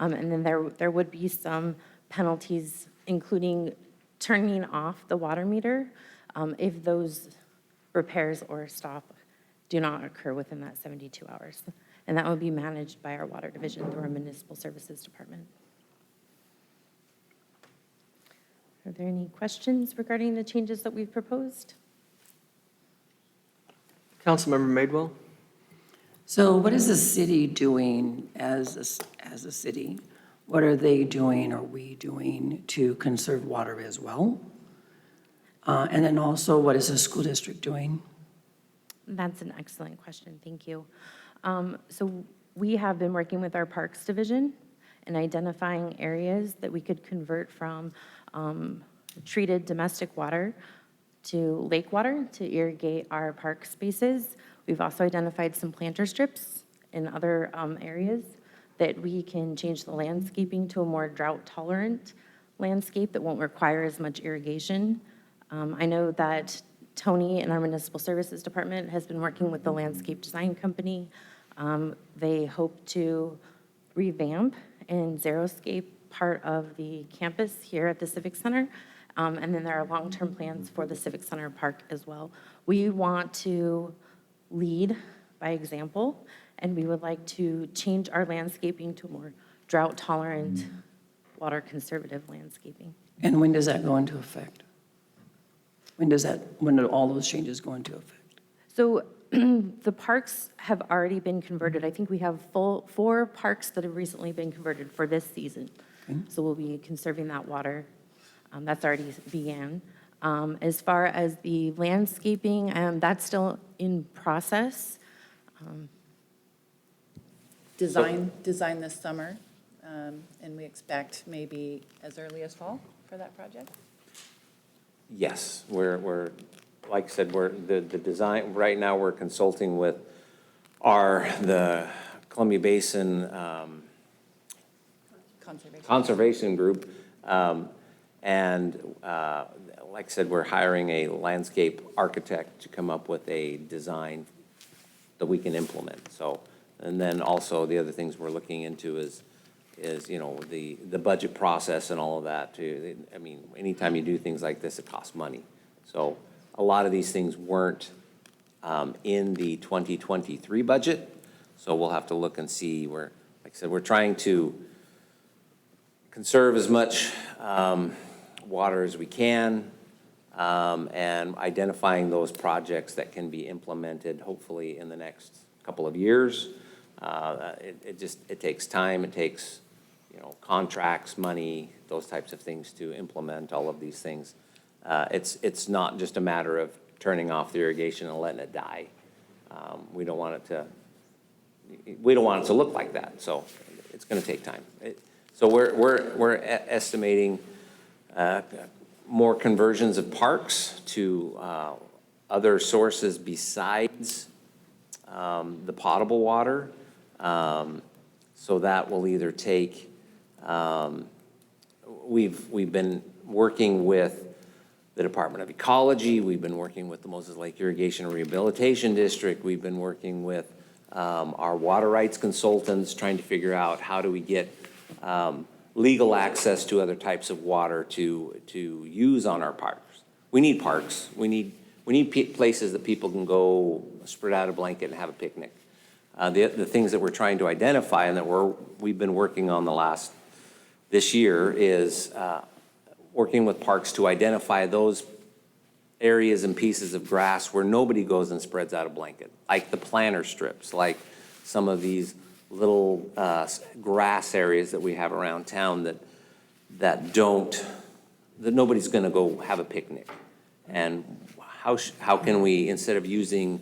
Q: And then there would be some penalties, including turning off the water meter if those repairs or stop do not occur within that 72 hours. And that would be managed by our water division through our municipal services department. Are there any questions regarding the changes that we've proposed?
A: Councilmember Madewell?
R: So what is the city doing as a city? What are they doing or we doing to conserve water as well? And then also, what is the school district doing?
Q: That's an excellent question. Thank you. So we have been working with our Parks Division and identifying areas that we could convert from treated domestic water to lake water to irrigate our park spaces. We've also identified some planter strips in other areas that we can change the landscaping to a more drought-tolerant landscape that won't require as much irrigation. I know that Tony in our municipal services department has been working with the landscape design company. They hope to revamp and xeriscape part of the campus here at the Civic Center. And then there are long-term plans for the Civic Center Park as well. We want to lead by example, and we would like to change our landscaping to a more drought-tolerant, water-conservative landscaping.
R: And when does that go into effect? When do all those changes go into effect?
Q: So the parks have already been converted. I think we have 4 parks that have recently been converted for this season.
R: Okay.
Q: So we'll be conserving that water. That's already began. As far as the landscaping, that's still in process.
H: Design this summer, and we expect maybe as early as fall for that project?
P: Yes, we're like I said, the design, right now we're consulting with the Columbia Basin Conservation Group. And like I said, we're hiring a landscape architect to come up with a design that we can implement. So, and then also the other things we're looking into is the budget process and all of that too. I mean, anytime you do things like this, it costs money. So a lot of these things weren't in the 2023 budget. So we'll have to look and see where, like I said, we're trying to conserve as much water as we can, and identifying those projects that can be implemented hopefully in the next couple of years. It takes time, it takes, contracts, money, those types of things to implement all of these things. It's not just a matter of turning off the irrigation and letting it die. We don't want it to look like that, so it's going to take time. So we're estimating more conversions of parks to other sources besides the potable water. So that will either take, we've been working with the Department of Ecology, we've been working with the Moses Lake Irrigation and Rehabilitation District, we've been working with our water rights consultants, trying to figure out how do we get legal access to other types of water to use on our parks. We need parks. We need places that people can go spread out a blanket and have a picnic. The things that we're trying to identify and that we've been working on this year is working with parks to identify those areas and pieces of grass where nobody goes and spreads out a blanket, like the planter strips, like some of these little grass areas that we have around town that nobody's going to go have a picnic. And how can we, instead of using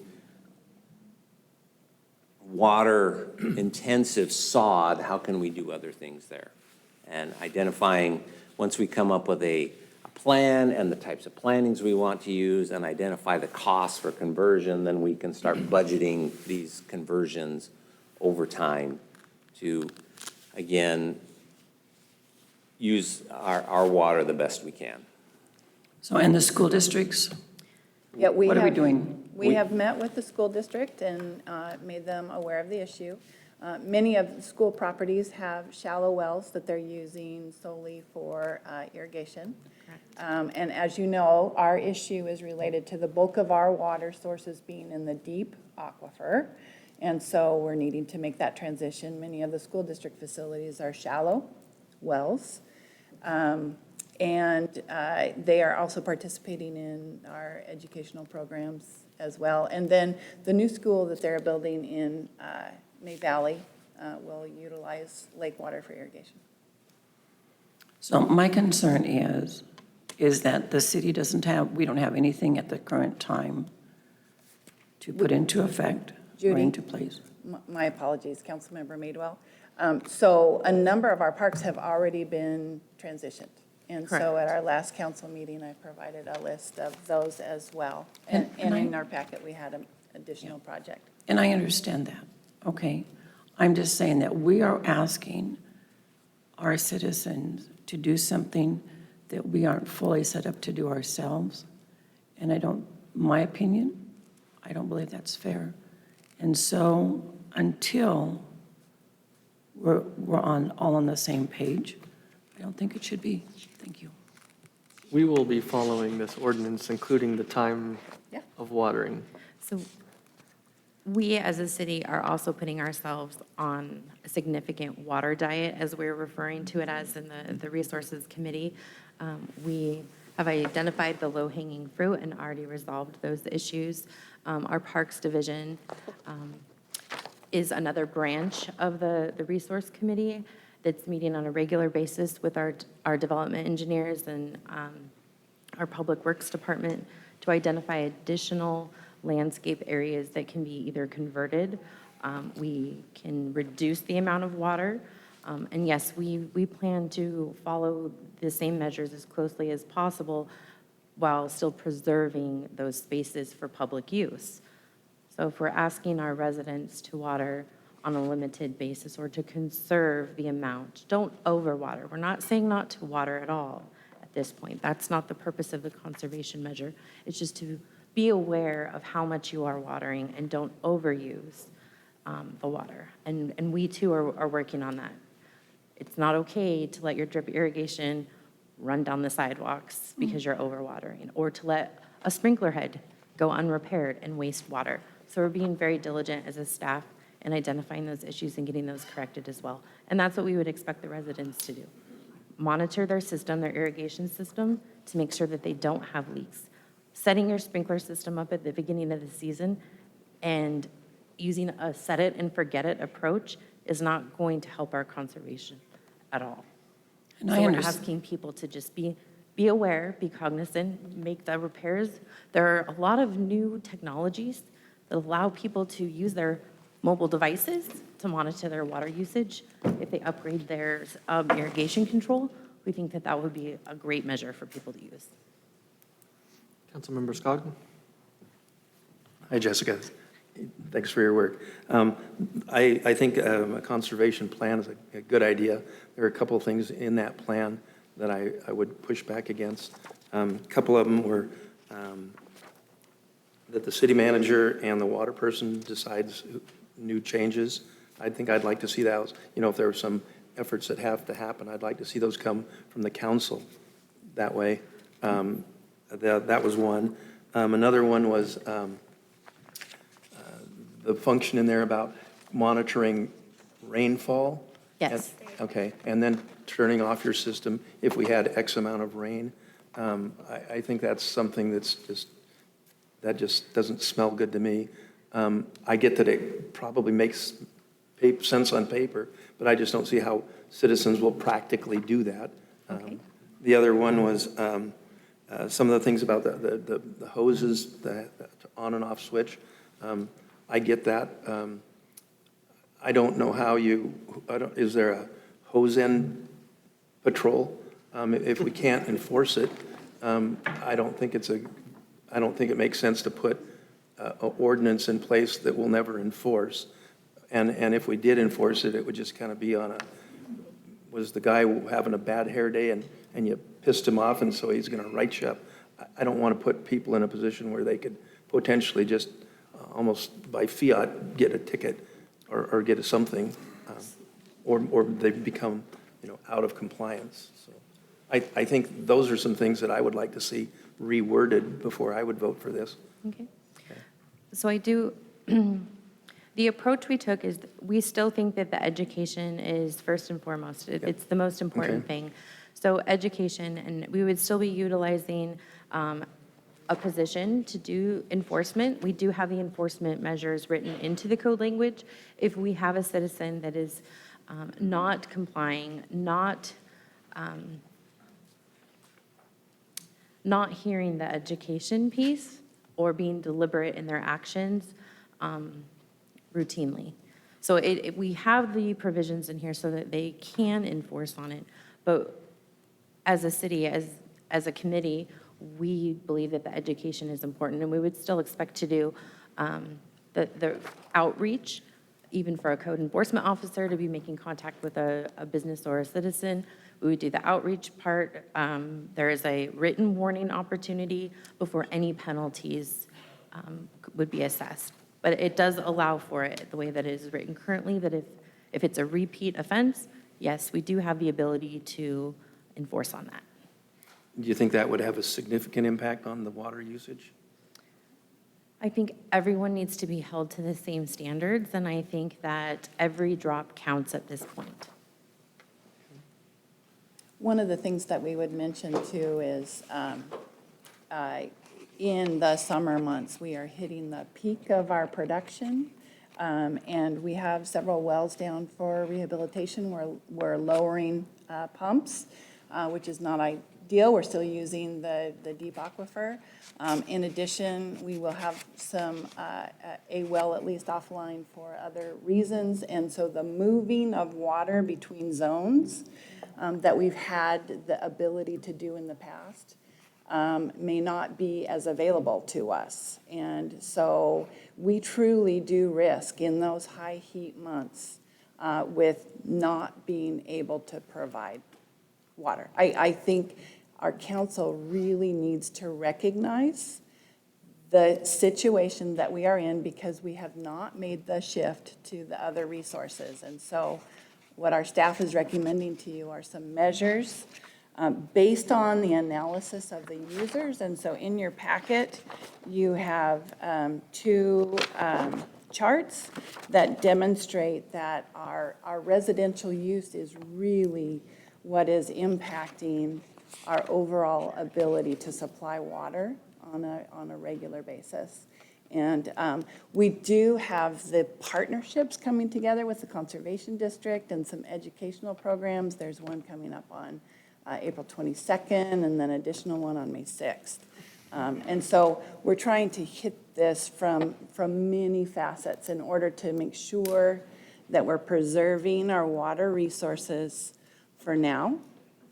P: water intensive sod, how can we do other things there? And identifying, once we come up with a plan and the types of plantings we want to use and identify the costs for conversion, then we can start budgeting these conversions over time to, again, use our water the best we can.
R: So, and the school districts?
H: Yeah,
R: What are we doing?
H: We have met with the school district and made them aware of the issue. Many of the school properties have shallow wells that they're using solely for irrigation. And as you know, our issue is related to the bulk of our water sources being in the deep aquifer. And so we're needing to make that transition. Many of the school district facilities are shallow wells. And they are also participating in our educational programs as well. And then the new school that they're building in May Valley will utilize lake water for irrigation.
R: So my concern is that the city we don't have anything at the current time to put into effect or
H: Judy?
R: into place.
H: My apologies, Councilmember Madewell. So a number of our parks have already been transitioned. And so at our last council meeting, I provided a list of those as well. And in our packet, we had an additional project.
R: And I understand that, okay? I'm just saying that we are asking our citizens to do something that we aren't fully set up to do ourselves. And my opinion, I don't believe that's fair. And so until we're all on the same page, I don't think it should be. Thank you.
A: We will be following this ordinance, including the time of watering.
Q: So we as a city are also putting ourselves on a significant water diet, as we're referring to it as in the Resources Committee. We have identified the low-hanging fruit and already resolved those issues. Our Parks Division is another branch of the Resource Committee that's meeting on a regular basis with our development engineers and our Public Works Department to identify additional landscape areas that can be either converted. We can reduce the amount of water. And yes, we plan to follow the same measures as closely as possible while still preserving those spaces for public use. So if we're asking our residents to water on a limited basis or to conserve the amount, don't overwater. We're not saying not to water at all at this point. That's not the purpose of the conservation measure. It's just to be aware of how much you are watering and don't overuse the water. And we too are working on that. It's not okay to let your drip irrigation run down the sidewalks because you're overwatering, or to let a sprinkler head go unrepaired and waste water. So we're being very diligent as a staff in identifying those issues and getting those corrected as well. And that's what we would expect the residents to do. Monitor their system, their irrigation system, to make sure that they don't have leaks. Setting your sprinkler system up at the beginning of the season and using a set it and forget it approach is not going to help our conservation at all.
R: And
Q: So
R: I
Q: we're
R: understand.
Q: asking people to just be aware, be cognizant, make the repairs. There are a lot of new technologies that allow people to use their mobile devices to monitor their water usage. If they upgrade their irrigation control, we think that that would be a great measure for people to use.
A: Councilmember Scogden?
J: Hi, Jessica. Thanks for your work. I think a conservation plan is a good idea. There are a couple of things in that plan that I would push back against. A couple of them were that the city manager and the water person decides new changes. I think I'd like to see those, if there are some efforts that have to happen, I'd like to see those come from the council that way. That was one. Another one was the function in there about monitoring rainfall.
Q: Yes.
J: Okay, and then turning off your system if we had X amount of rain. I think that's something that just doesn't smell good to me. I get that it probably makes sense on paper, but I just don't see how citizens will practically do that. The other one was some of the things about the hoses, the on and off switch. I get that. I don't know how is there a hose end patrol? If we can't enforce it, I don't think it makes sense to put an ordinance in place that we'll never enforce. And if we did enforce it, it would just kind of be was the guy having a bad hair day and you pissed him off and so he's going to write you up. I don't want to put people in a position where they could potentially just almost by fiat get a ticket or get something, or they become, out of compliance. So I think those are some things that I would like to see reworded before I would vote for this.
Q: Okay. So I do, the approach we took is we still think that the education is first and foremost. It's the most important thing. So education, and we would still be utilizing a position to do enforcement. We do have the enforcement measures written into the code language. If we have a citizen that is not complying, not hearing the education piece, or being deliberate in their actions routinely. So we have the provisions in here so that they can enforce on it. But as a city, as a committee, we believe that the education is important, and we would still expect to do the outreach, even for a code enforcement officer to be making contact with a business or a citizen. We would do the outreach part. There is a written warning opportunity before any penalties would be assessed. But it does allow for it, the way that it is written currently, that if it's a repeat offense, yes, we do have the ability to enforce on that.
J: Do you think that would have a significant impact on the water usage?
Q: I think everyone needs to be held to the same standards, and I think that every drop counts at this point.
H: One of the things that we would mention too is in the summer months, we are hitting the peak of our production, and we have several wells down for rehabilitation. We're lowering pumps, which is not ideal. We're still using the deep aquifer. In addition, we will have a well at least offline for other reasons, and so the moving of water between zones that we've had the ability to do in the past may not be as available to us. And so we truly do risk in those high heat months with not being able to provide water. I think our council really needs to recognize the situation that we are in because we have not made the shift to the other resources. And so what our staff is recommending to you are some measures based on the analysis of the users. And so in your packet, you have two charts that demonstrate that our residential use is really what is impacting our overall ability to supply water on a regular basis. And we do have the partnerships coming together with the Conservation District and some educational programs. There's one coming up on April 22nd, and then additional one on May 6th. And so we're trying to hit this from many facets in order to make sure that we're preserving our water resources for now,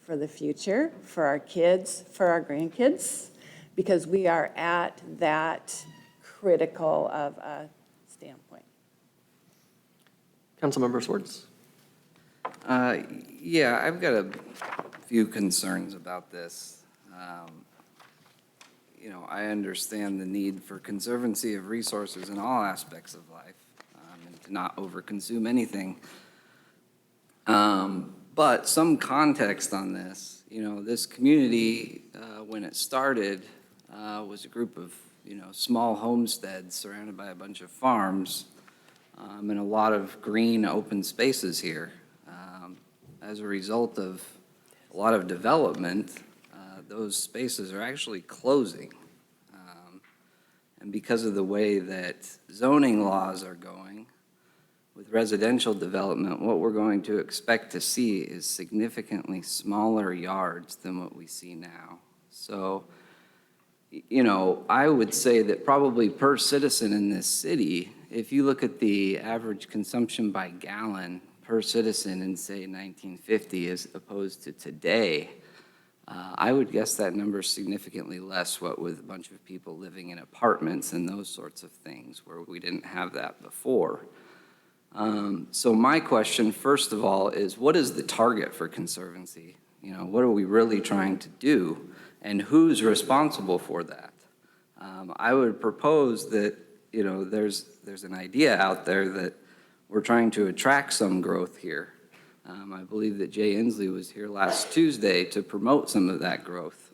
H: for the future, for our kids, for our grandkids, because we are at that critical of a standpoint.
A: Councilmember Swartz.
C: Yeah, I've got a few concerns about this. You know, I understand the need for conservancy of resources in all aspects of life, and to not overconsume anything. But some context on this, you know, this community, when it started, was a group of, you know, small homesteads surrounded by a bunch of farms, and a lot of green open spaces here. As a result of a lot of development, those spaces are actually closing. And because of the way that zoning laws are going, with residential development, what we're going to expect to see is significantly smaller yards than what we see now. So, you know, I would say that probably per citizen in this city, if you look at the average consumption by gallon per citizen in, say, 1950 as opposed to today, I would guess that number is significantly less, what with a bunch of people living in apartments and those sorts of things where we didn't have that before. So my question, first of all, is what is the target for conservancy? You know, what are we really trying to do, and who's responsible for that? I would propose that, you know, there's an idea out there that we're trying to attract some growth here. I believe that Jay Inslee was here last Tuesday to promote some of that growth.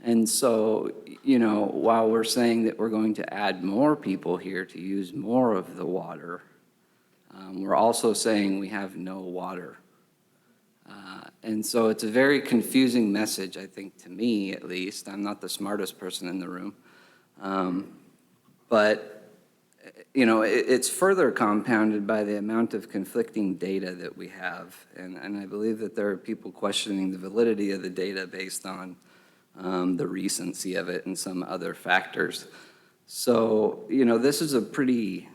C: And so, you know, while we're saying that we're going to add more people here to use more of the water, we're also saying we have no water. And so it's a very confusing message, I think, to me at least. I'm not the smartest person in the room. But you know, it's further compounded by the amount of conflicting data that we have. And I believe that there are people questioning the validity of the data based on the recency of it and some other factors. So, you know, this is a pretty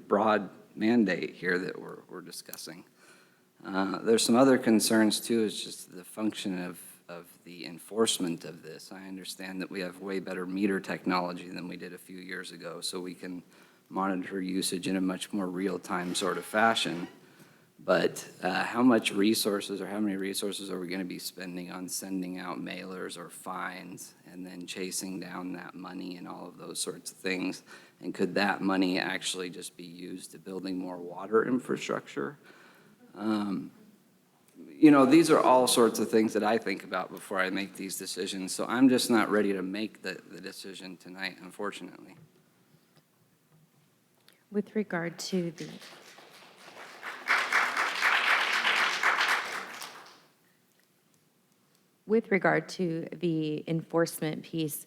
C: broad mandate here that we're discussing. There's some other concerns too, is just the function of the enforcement of this. I understand that we have way better meter technology than we did a few years ago, so we can monitor usage in a much more real-time sort of fashion. But how much resources or how many resources are we going to be spending on sending out mailers or fines and then chasing down that money and all of those sorts of things? And could that money actually just be used to building more water infrastructure? You know, these are all sorts of things that I think about before I make these decisions. So I'm just not ready to make the decision tonight, unfortunately.
Q: With regard to the enforcement piece,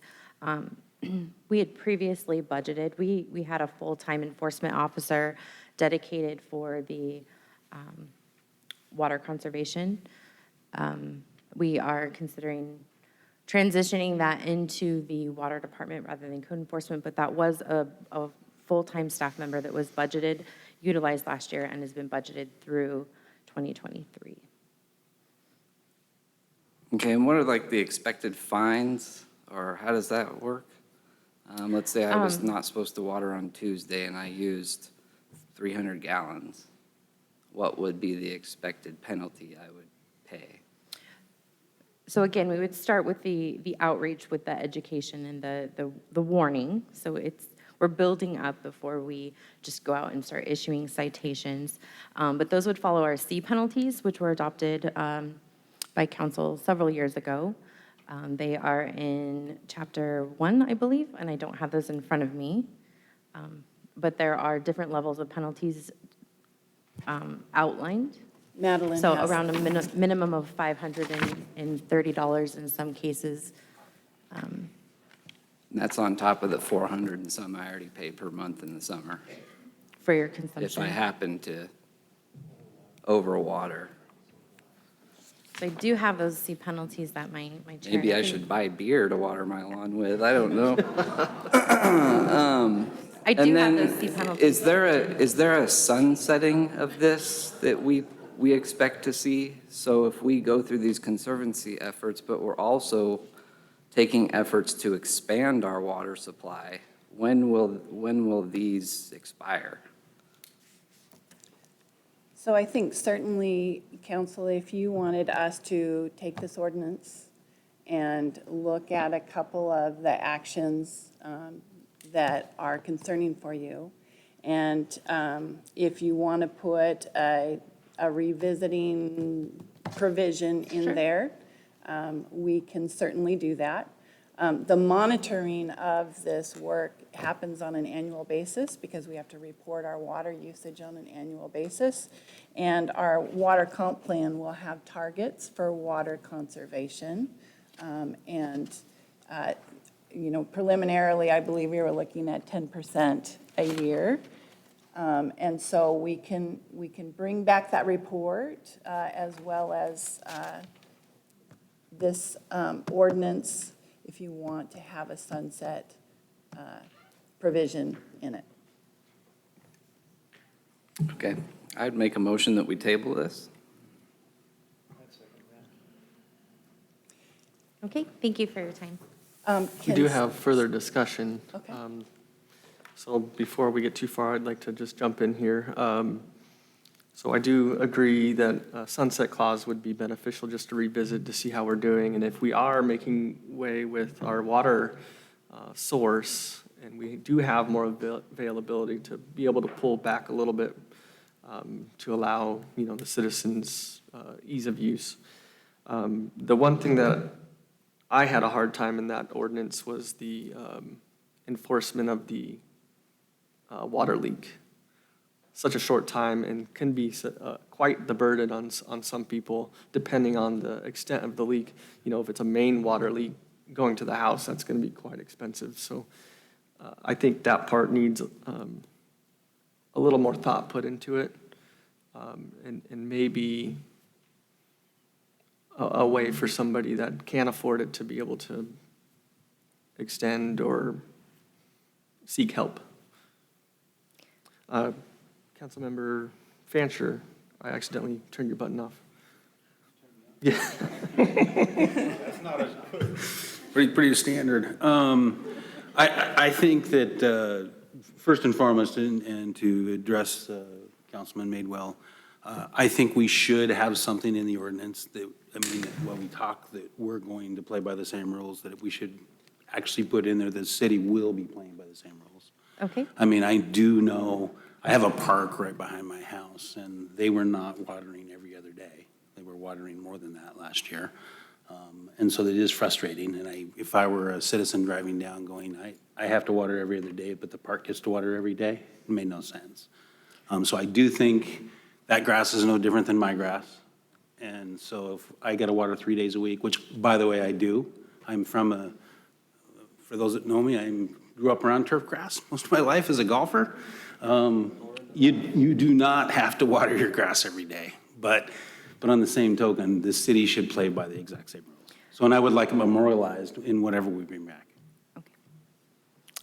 Q: we had previously budgeted. We had a full-time enforcement officer dedicated for the water conservation. We are considering transitioning that into the water department rather than code enforcement, but that was a full-time staff member that was budgeted, utilized last year, and has been budgeted through 2023.
C: Okay, and what are like the expected fines, or how does that work? Let's say I was not supposed to water on Tuesday and I used 300 gallons. What would be the expected penalty I would pay?
Q: So again, we would start with the outreach with the education and the warning. So we're building up before we just go out and start issuing citations. But those would follow our C penalties, which were adopted by council several years ago. They are in Chapter 1, I believe, and I don't have those in front of me. But there are different levels of penalties outlined.
H: Madeline
Q: So
H: has-
Q: around a minimum of $530 in some cases.
C: And that's on top of the 400 and some I already pay per month in the summer.
Q: For your
C: If
Q: consumption.
C: I happen to overwater.
Q: So I do have those C penalties that my chair.
C: Maybe I should buy beer to water my lawn with, I don't know.
Q: I do
C: And
Q: have
C: then,
Q: those C penalties.
C: is there a sunsetting of this that we expect to see? So if we go through these conservancy efforts, but we're also taking efforts to expand our water supply, when will these expire?
H: So I think certainly, council, if you wanted us to take this ordinance and look at a couple of the actions that are concerning for you, and if you want to put a revisiting provision in there, we can certainly do that. The monitoring of this work happens on an annual basis because we have to report our water usage on an annual basis. And our water comp plan will have targets for water conservation. Preliminarily, I believe we were looking at 10% a year. And so we can bring back that report as well as this ordinance if you want to have a sunset provision in it.
C: Okay, I'd make a motion that we table this.
Q: Okay, thank you for your time.
A: We do have further discussion.
H: Okay.
A: So before we get too far, I'd like to just jump in here. So I do agree that a sunset clause would be beneficial just to revisit to see how we're doing. And if we are making way with our water source, and we do have more availability to be able to pull back a little bit to allow, the citizens ease of use. The one thing that I had a hard time in that ordinance was the enforcement of the water leak. Such a short time and can be quite the burden on some people, depending on the extent of the leak. If it's a main water leak going to the house, that's going to be quite expensive. So I think that part needs a little more thought put into it, and maybe a way for somebody that can't afford it to be able to extend or seek help. Councilmember Fancher, I accidentally turned your button off. Yeah.
S: That's not as good. Pretty standard. I think that first and foremost, and to address Councilman Madewell, I think we should have something in the ordinance that, when we talk that we're going to play by the same rules, that we should actually put in there that the city will be playing by the same rules.
Q: Okay.
S: I do know, I have a park right behind my house, and they were not watering every other day. They were watering more than that last year. And so it is frustrating, and if I were a citizen driving down going, I have to water every other day, but the park gets to water every day, it made no sense. So I do think that grass is no different than my grass. And so if I got to water 3 days a week, which, by the way, I do. I'm for those that know me, I grew up around turf grass most of my life as a golfer. You do not have to water your grass every day. But on the same token, the city should play by the exact same rules. So, and I would like them memorialized in whatever we bring back.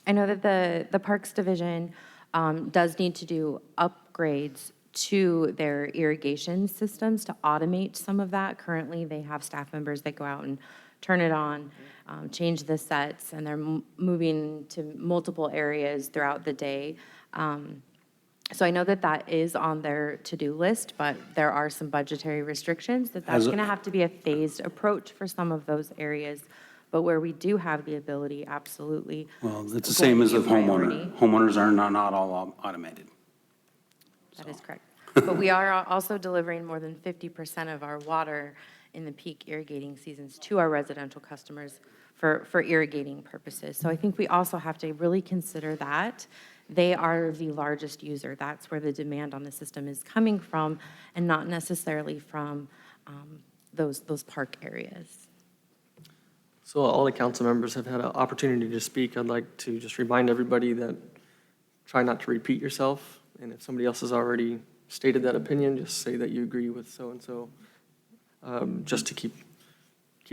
Q: I know that the Parks Division does need to do upgrades to their irrigation systems to automate some of that. Currently, they have staff members that go out and turn it on, change the sets, and they're moving to multiple areas throughout the day. So I know that that is on their to-do list, but there are some budgetary restrictions that's going to have to be a phased approach for some of those areas. But where we do have the ability, absolutely.
S: Well, it's the
Q: going
S: same
Q: to
S: as
Q: be a
S: with homeowner.
Q: priority.
S: Homeowners are not all automated.
Q: That is correct. But we are also delivering more than 50% of our water in the peak irrigating seasons to our residential customers for irrigating purposes. So I think we also have to really consider that. They are the largest user. That's where the demand on the system is coming from, and not necessarily from those park areas.
A: So all the council members have had an opportunity to speak. I'd like to just remind everybody that try not to repeat yourself. And if somebody else has already stated that opinion, just say that you agree with so-and-so, just to keep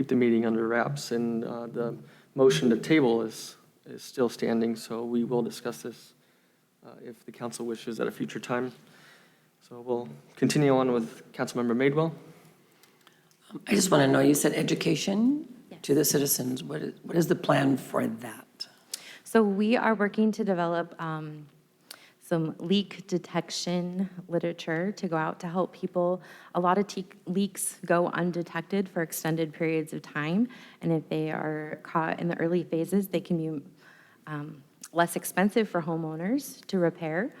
A: the meeting under wraps. And the motion to table is still standing, so we will discuss this if the council wishes at a future time. So we'll continue on with Councilmember Madewell.
R: I just want to know, you said education to the citizens. What is the plan for that?
Q: So we are working to develop some leak detection literature to go out to help people. A lot of leaks go undetected for extended periods of time, and if they are caught in the early phases, they can be less expensive for homeowners to repair.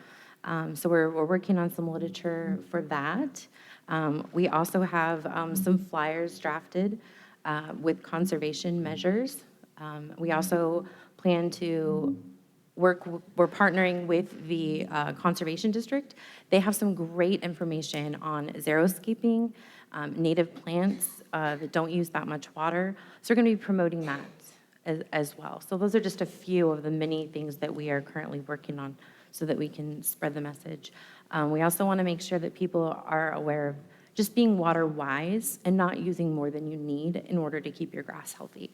Q: So we're working on some literature for that. We also have some flyers drafted with conservation measures. We also plan to we're partnering with the Conservation District. They have some great information on xeriscaping, native plants that don't use that much water. So we're going to be promoting that as well. So those are just a few of the many things that we are currently working on so that we can spread the message. We also want to make sure that people are aware of just being water wise and not using more than you need in order to keep your grass healthy.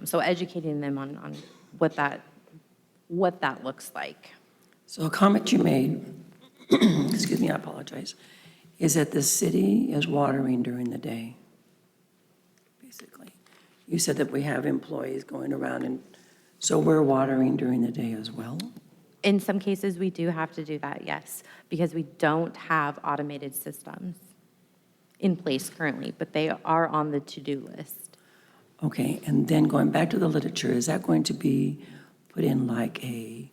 Q: So educating them on what that looks like.
R: So a comment you made, excuse me, I apologize, is that the city is watering during the day, basically. You said that we have employees going around, and so we're watering during the day as well?
Q: In some cases, we do have to do that, yes, because we don't have automated systems in place currently, but they are on the to-do list.
R: Okay, and then going back to the literature, is that going to be put in like a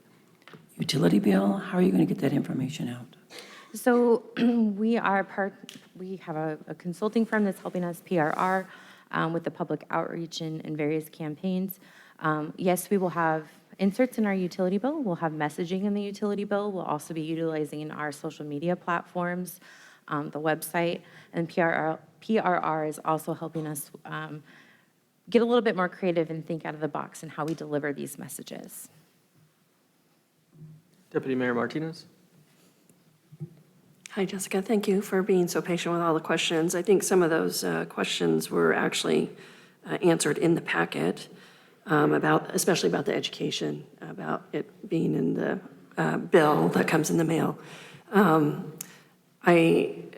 R: utility bill? How are you going to get that information out?
Q: So we have a consulting firm that's helping us, PRR, with the public outreach and various campaigns. Yes, we will have inserts in our utility bill. We'll have messaging in the utility bill. We'll also be utilizing our social media platforms, the website, and PRR is also helping us get a little bit more creative and think out of the box in how we deliver these messages.
A: Deputy Mayor Martinez.
D: Hi, Jessica. Thank you for being so patient with all the questions. I think some of those questions were actually answered in the packet, especially about the education, about it being in the bill that comes in the mail.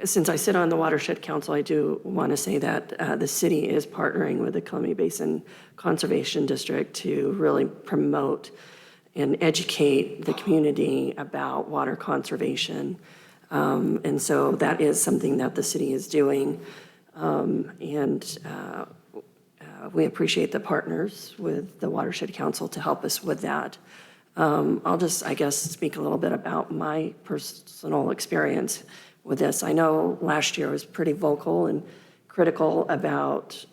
D: Since I sit on the Watershed Council, I do want to say that the city is partnering with the Columbia Basin Conservation District to really promote and educate the community about water conservation. And so that is something that the city is doing. We appreciate the partners with the Watershed Council to help us with that. I'll just, I guess, speak a little bit about my personal experience with this. I know last year was pretty vocal and critical about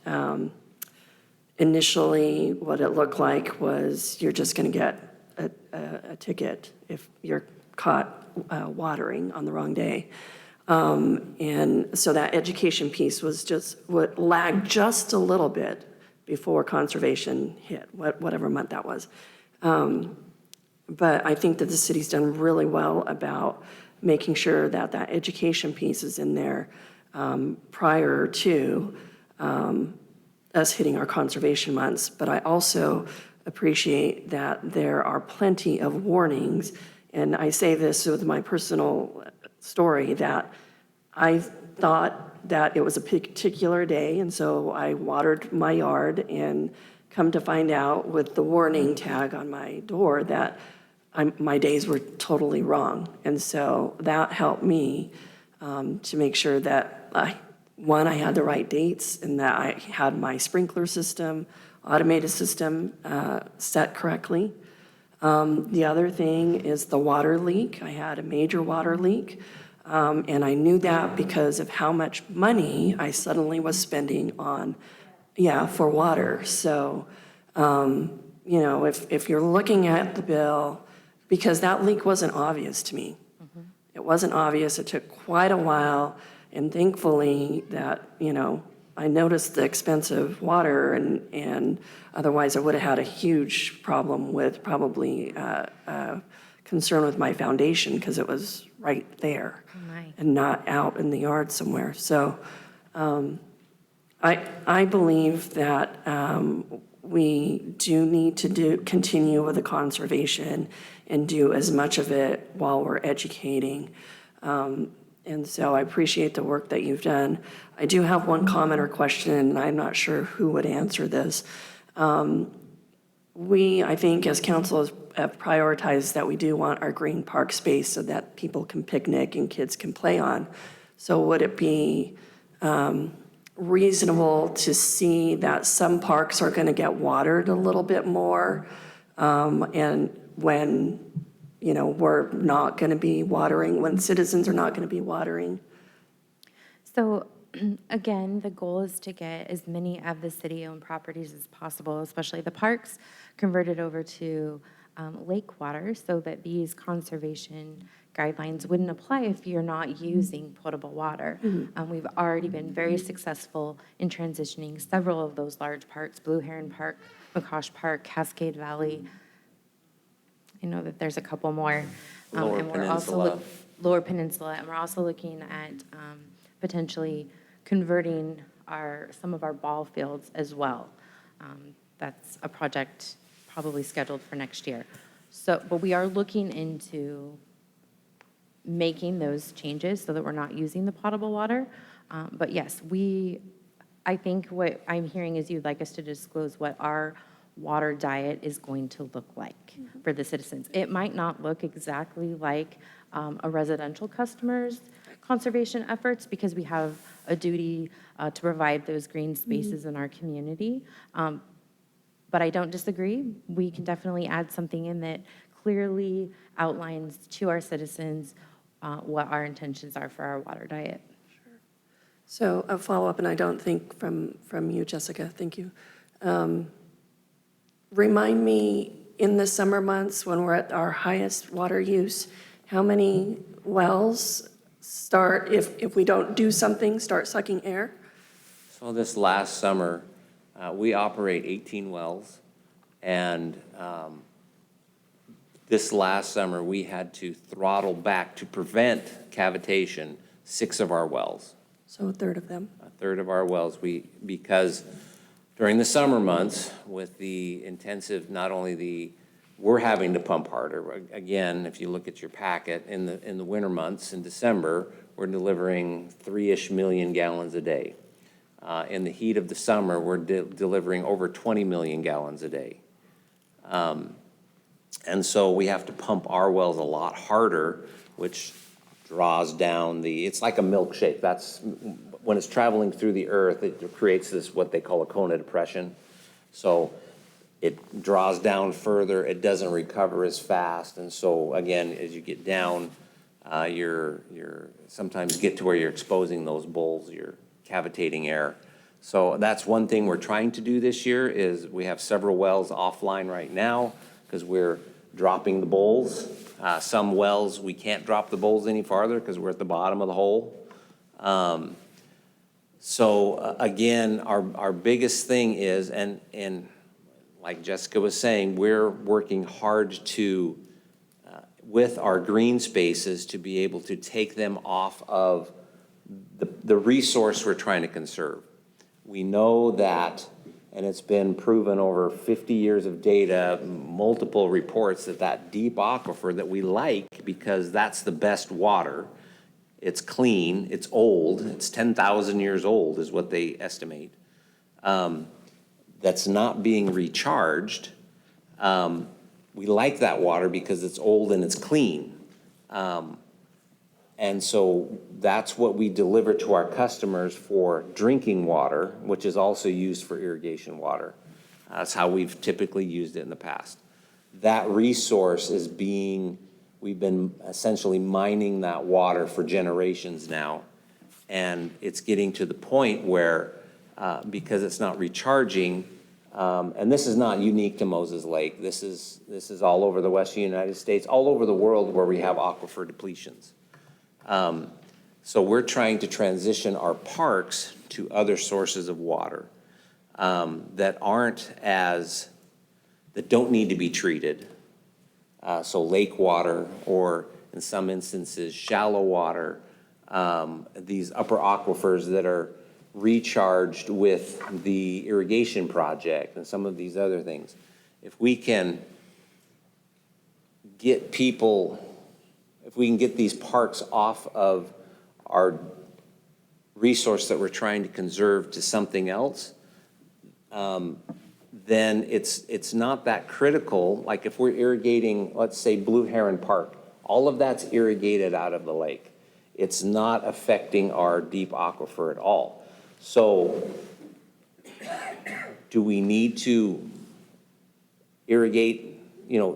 D: initially what it looked like was you're just going to get a ticket if you're caught watering on the wrong day. And so that education piece was just what lagged just a little bit before conservation hit, whatever month that was. But I think that the city's done really well about making sure that that education piece is in there prior to us hitting our conservation months. But I also appreciate that there are plenty of warnings, and I say this with my personal story, that I thought that it was a particular day, and so I watered my yard, and come to find out with the warning tag on my door that my days were totally wrong. And so that helped me to make sure that, I had the right dates and that I had my sprinkler system automated system set correctly. The other thing is the water leak. I had a major water leak, and I knew that because of how much money I suddenly was spending on, for water. So, you know, if you're looking at the bill, because that leak wasn't obvious to me. It wasn't obvious. It took quite a while, and thankfully that, you know, I noticed the expensive water, and otherwise I would have had a huge problem with probably concern with my foundation because it was right there and not out in the yard somewhere. So I believe that we do need to continue with the conservation and do as much of it while we're educating. And so I appreciate the work that you've done. I do have one comment or question, and I'm not sure who would answer this. We, I think, as council, have prioritized that we do want our green park space so that people can picnic and kids can play on. So would it be reasonable to see that some parks are going to get watered a little bit more, and when, you know, we're not going to be watering, when citizens are not going to be watering?
Q: So again, the goal is to get as many of the city-owned properties as possible, especially the parks, converted over to lake water so that these conservation guidelines wouldn't apply if you're not using potable water. We've already been very successful in transitioning several of those large parks, Blue Heron Park, McCosh Park, Cascade Valley. I know that there's a couple more.
P: Lower
Q: and we're
P: Peninsula.
Q: also Lower Peninsula, and we're also looking at potentially converting some of our ball fields as well. That's a project probably scheduled for next year. So, but we are looking into making those changes so that we're not using the potable water. But yes, I think what I'm hearing is you'd like us to disclose what our water diet is going to look like for the citizens. It might not look exactly like a residential customer's conservation efforts because we have a duty to provide those green spaces in our community. But I don't disagree. We can definitely add something in that clearly outlines to our citizens what our intentions are for our water diet.
D: So a follow-up, and I don't think from you, Jessica, thank you. Remind me, in the summer months when we're at our highest water use, how many wells start, if we don't do something, start sucking air?
P: So this last summer, we operate 18 wells, and this last summer, we had to throttle back to prevent cavitation 6 of our wells.
D: So a third of them.
P: A third of our wells, because during the summer months, with the intensive, not only we're having to pump harder. Again, if you look at your packet, in the winter months, in December, we're delivering 3-ish million gallons a day. In the heat of the summer, we're delivering over 20 million gallons a day. And so we have to pump our wells a lot harder, which draws down it's like a milkshake. That's, when it's traveling through the earth, it creates this, what they call a cone of depression. So it draws down further, it doesn't recover as fast. And so again, as you get down, you're sometimes get to where you're exposing those bowls, you're cavitating air. So that's one thing we're trying to do this year is we have several wells offline right now because we're dropping the bowls. Some wells, we can't drop the bowls any farther because we're at the bottom of the hole. So again, our biggest thing is, and like Jessica was saying, we're working hard to, with our green spaces, to be able to take them off of the resource we're trying to conserve. We know that, and it's been proven over 50 years of data, multiple reports, that deep aquifer that we like because that's the best water. It's clean, it's old, it's 10,000 years old is what they estimate. That's not being recharged. We like that water because it's old and it's clean. And so that's what we deliver to our customers for drinking water, which is also used for irrigation water. That's how we've typically used it in the past. That resource is we've been essentially mining that water for generations now. And it's getting to the point where, because it's not recharging, and this is not unique to Moses Lake. This is all over the western United States, all over the world where we have aquifer depletions. So we're trying to transition our parks to other sources of water that don't need to be treated. So lake water, or in some instances, shallow water, these upper aquifers that are recharged with the irrigation project and some of these other things. If we can get these parks off of our resource that we're trying to conserve to something else, then it's not that critical. Like if we're irrigating, let's say Blue Heron Park, all of that's irrigated out of the lake. It's not affecting our deep aquifer at all. So do we need to irrigate,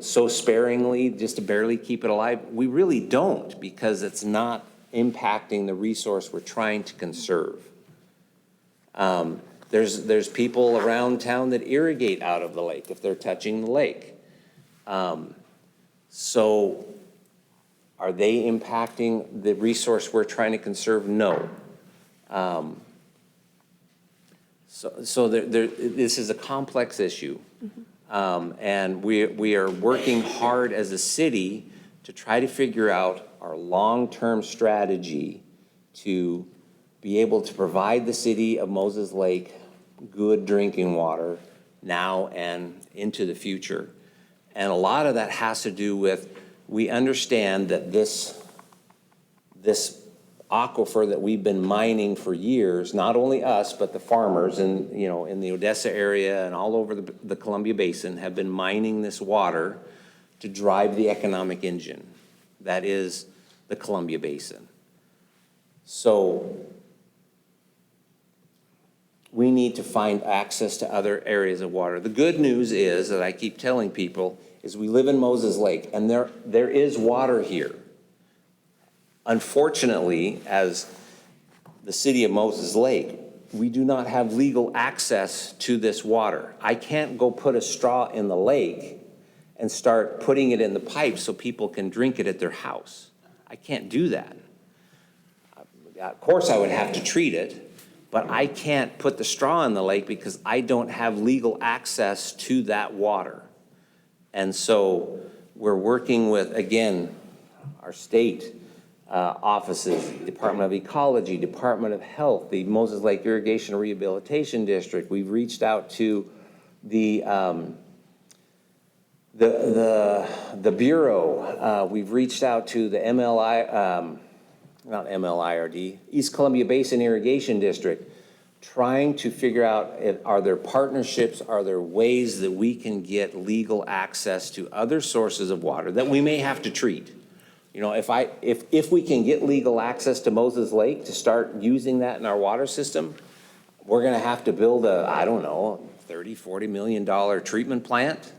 P: so sparingly just to barely keep it alive? We really don't, because it's not impacting the resource we're trying to conserve. There's people around town that irrigate out of the lake if they're touching the lake. So are they impacting the resource we're trying to conserve? No. So this is a complex issue. And we are working hard as a city to try to figure out our long-term strategy to be able to provide the city of Moses Lake good drinking water now and into the future. And a lot of that has to do with, we understand that this aquifer that we've been mining for years, not only us, but the farmers in the Odessa area and all over the Columbia Basin have been mining this water to drive the economic engine. That is the Columbia Basin. So we need to find access to other areas of water. The good news is, that I keep telling people, is we live in Moses Lake, and there is water here. Unfortunately, as the city of Moses Lake, we do not have legal access to this water. I can't go put a straw in the lake and start putting it in the pipe so people can drink it at their house. I can't do that. Of course, I would have to treat it, but I can't put the straw in the lake because I don't have legal access to that water. And so we're working with, again, our state offices, Department of Ecology, Department of Health, the Moses Lake Irrigation Rehabilitation District. We've reached out to the Bureau. We've reached out to the not MLIRD, East Columbia Basin Irrigation District, trying to figure out, are there partnerships, are there ways that we can get legal access to other sources of water that we may have to treat. If we can get legal access to Moses Lake to start using that in our water system, we're gonna have to build $30, $40 million treatment plant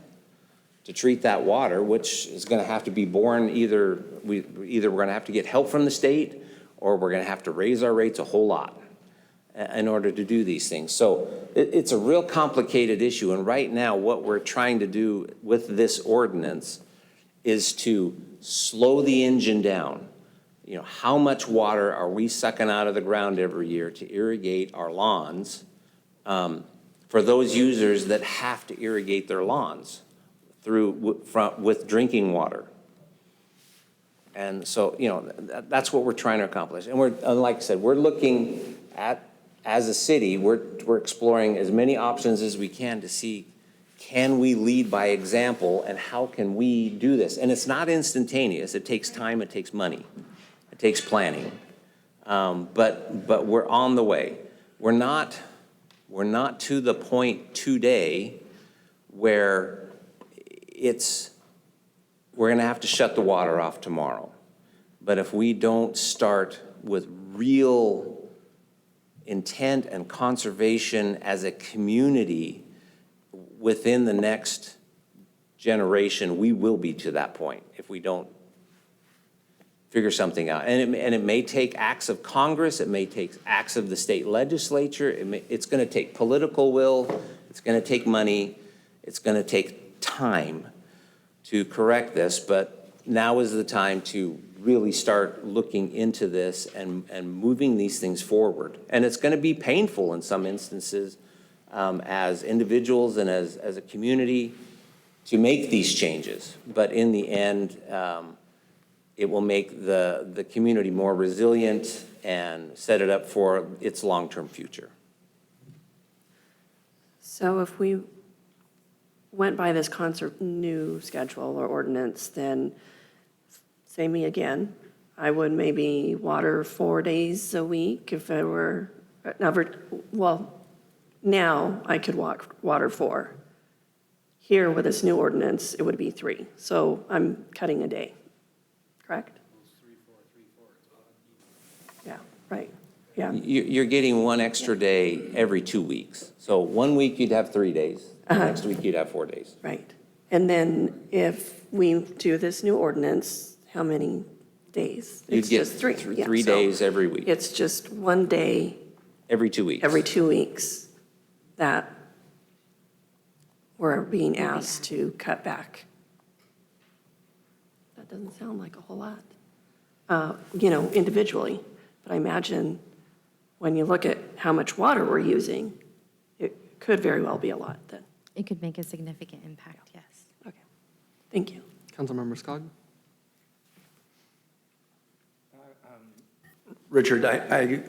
P: to treat that water, which is gonna have to be borne either we're gonna have to get help from the state, or we're gonna have to raise our rates a whole lot in order to do these things. So it's a real complicated issue, and right now what we're trying to do with this ordinance is to slow the engine down. How much water are we sucking out of the ground every year to irrigate our lawns for those users that have to irrigate their lawns with drinking water? And so, that's what we're trying to accomplish. And like I said, we're looking at, as a city, we're exploring as many options as we can to see, can we lead by example, and how can we do this? And it's not instantaneous. It takes time, it takes money, it takes planning. But we're on the way. We're not to the point today where we're gonna have to shut the water off tomorrow. But if we don't start with real intent and conservation as a community, within the next generation, we will be to that point if we don't figure something out. And it may take acts of Congress, it may take acts of the state legislature, it's going to take political will, it's going to take money, it's going to take time to correct this, but now is the time to really start looking into this and moving these things forward. And it's going to be painful in some instances as individuals and as a community to make these changes. But in the end, it will make the community more resilient and set it up for its long-term future.
D: So if we went by this new schedule or ordinance, then, say me again, I would maybe water 4 days a week if I were, now I could water 4. Here with this new ordinance, it would be 3. So I'm cutting a day, correct? Yeah, right, yeah.
P: You're getting one extra day every 2 weeks. So 1 week you'd have 3 days, next week you'd have 4 days.
D: Right. And then if we do this new ordinance, how many days?
P: You'd
D: It's
P: get
D: just 3. Yeah,
P: 3
D: so
P: days every week,
D: It's just 1 day
P: every 2 weeks.
D: every 2 weeks that we're being asked to cut back. That doesn't sound like a whole lot, individually. But I imagine when you look at how much water we're using, it could very well be a lot then.
Q: It could make a significant impact, yes.
D: Okay, thank you.
A: Councilmember Skog?
J: Richard, I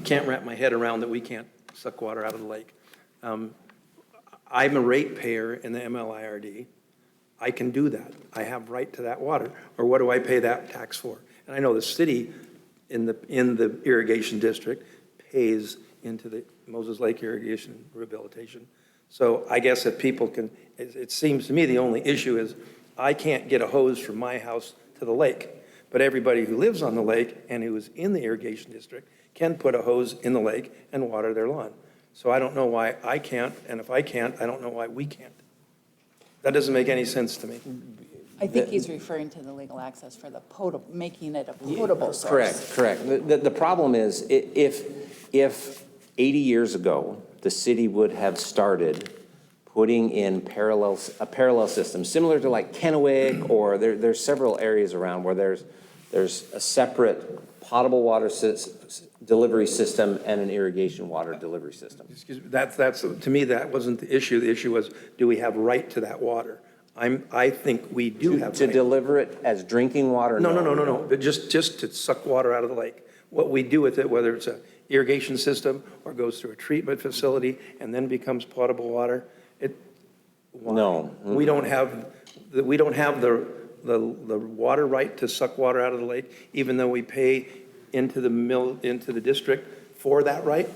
J: can't wrap my head around that we can't suck water out of the lake. I'm a ratepayer in the MLIRD. I can do that. I have right to that water. Or what do I pay that tax for? And I know the city in the irrigation district pays into the Moses Lake Irrigation Rehabilitation. So I guess if people can, it seems to me the only issue is I can't get a hose from my house to the lake. But everybody who lives on the lake and who is in the irrigation district can put a hose in the lake and water their lawn. So I don't know why I can't, and if I can't, I don't know why we can't. That doesn't make any sense to me.
H: I think he's referring to the legal access for the potable, making it a potable source.
P: Correct. The problem is, if 80 years ago, the city would have started putting in a parallel system, similar to like Kennewick, or there's several areas around where there's a separate potable water delivery system and an irrigation water delivery system.
J: Excuse me, that's, to me, that wasn't the issue. The issue was, do we have right to that water? I think we do have
P: To
J: right.
P: deliver it as drinking water?
J: No. But just to suck water out of the lake. What we do with it, whether it's an irrigation system or goes through a treatment facility and then becomes potable water, why?
P: No.
J: We don't have the water right to suck water out of the lake, even though we pay into the district for that right?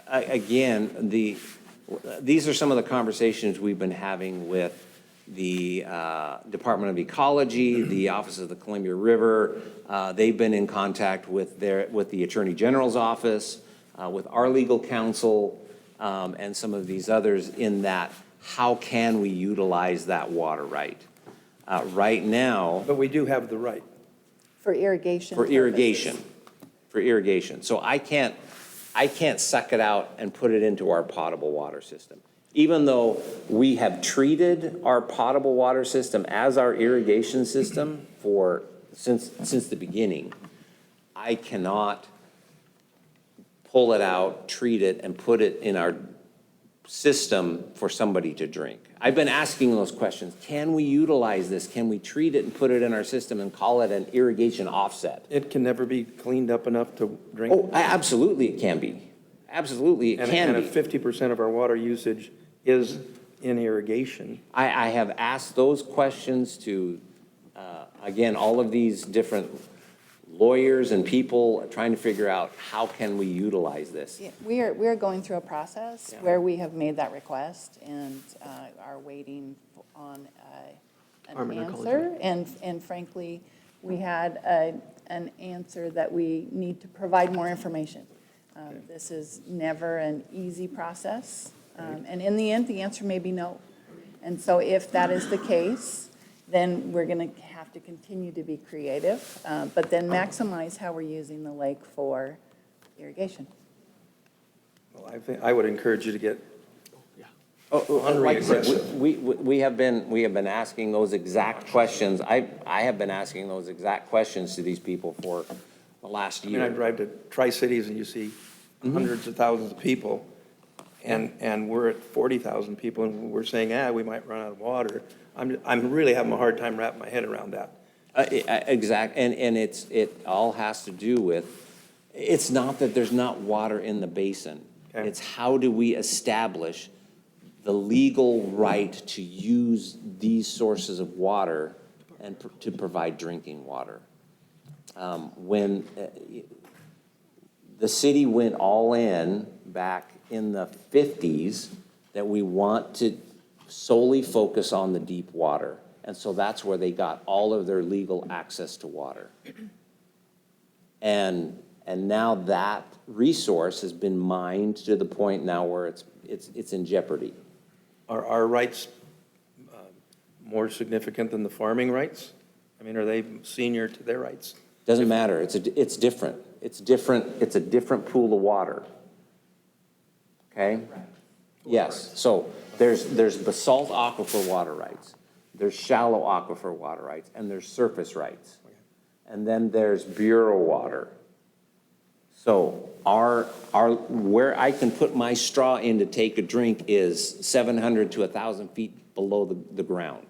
P: Again, these are some of the conversations we've been having with the Department of Ecology, the Office of the Columbia River. They've been in contact with the Attorney General's office, with our legal counsel, and some of these others in that, how can we utilize that water right? Right now.
J: But we do have the right.
H: For irrigation.
P: For irrigation. So I can't suck it out and put it into our potable water system. Even though we have treated our potable water system as our irrigation system since the beginning, I cannot pull it out, treat it, and put it in our system for somebody to drink. I've been asking those questions. Can we utilize this? Can we treat it and put it in our system and call it an irrigation offset?
J: It can never be cleaned up enough to drink.
P: Oh, absolutely it can be. Absolutely it can be.
J: And if 50% of our water usage is in irrigation.
P: I have asked those questions to, again, all of these different lawyers and people trying to figure out how can we utilize this.
H: Yeah, we are going through a process where we have made that request and are waiting on an answer. And frankly, we had an answer that we need to provide more information. This is never an easy process. And in the end, the answer may be no. And so if that is the case, then we're going to have to continue to be creative, but then maximize how we're using the lake for irrigation.
J: Well, I think, I would encourage you to get
P: Like I said,
J: aggressive.
P: we have been asking those exact questions. I have been asking those exact questions to these people for the last
J: I mean, I
P: year.
J: drive to Tri-Cities and you see hundreds of thousands of people, and we're at 40,000 people, and we're saying, we might run out of water. I'm really having a hard time wrapping my head around that.
P: Exact, and it all has to do with, it's not that there's not water in the basin.
J: Okay.
P: It's how do we establish the legal right to use these sources of water and to provide drinking water. When the city went all in back in the 50s, that we want to solely focus on the deep water. And so that's where they got all of their legal access to water. And now that resource has been mined to the point now where it's in jeopardy.
J: Are our rights more significant than the farming rights? I mean, are they senior to their rights?
P: Doesn't matter, it's different. It's different, it's a different pool of water. Okay? Yes, so there's basalt aquifer water rights, there's shallow aquifer water rights, and there's surface rights. And then there's bureau water. So where I can put my straw in to take a drink is 700 to 1,000 feet below the ground.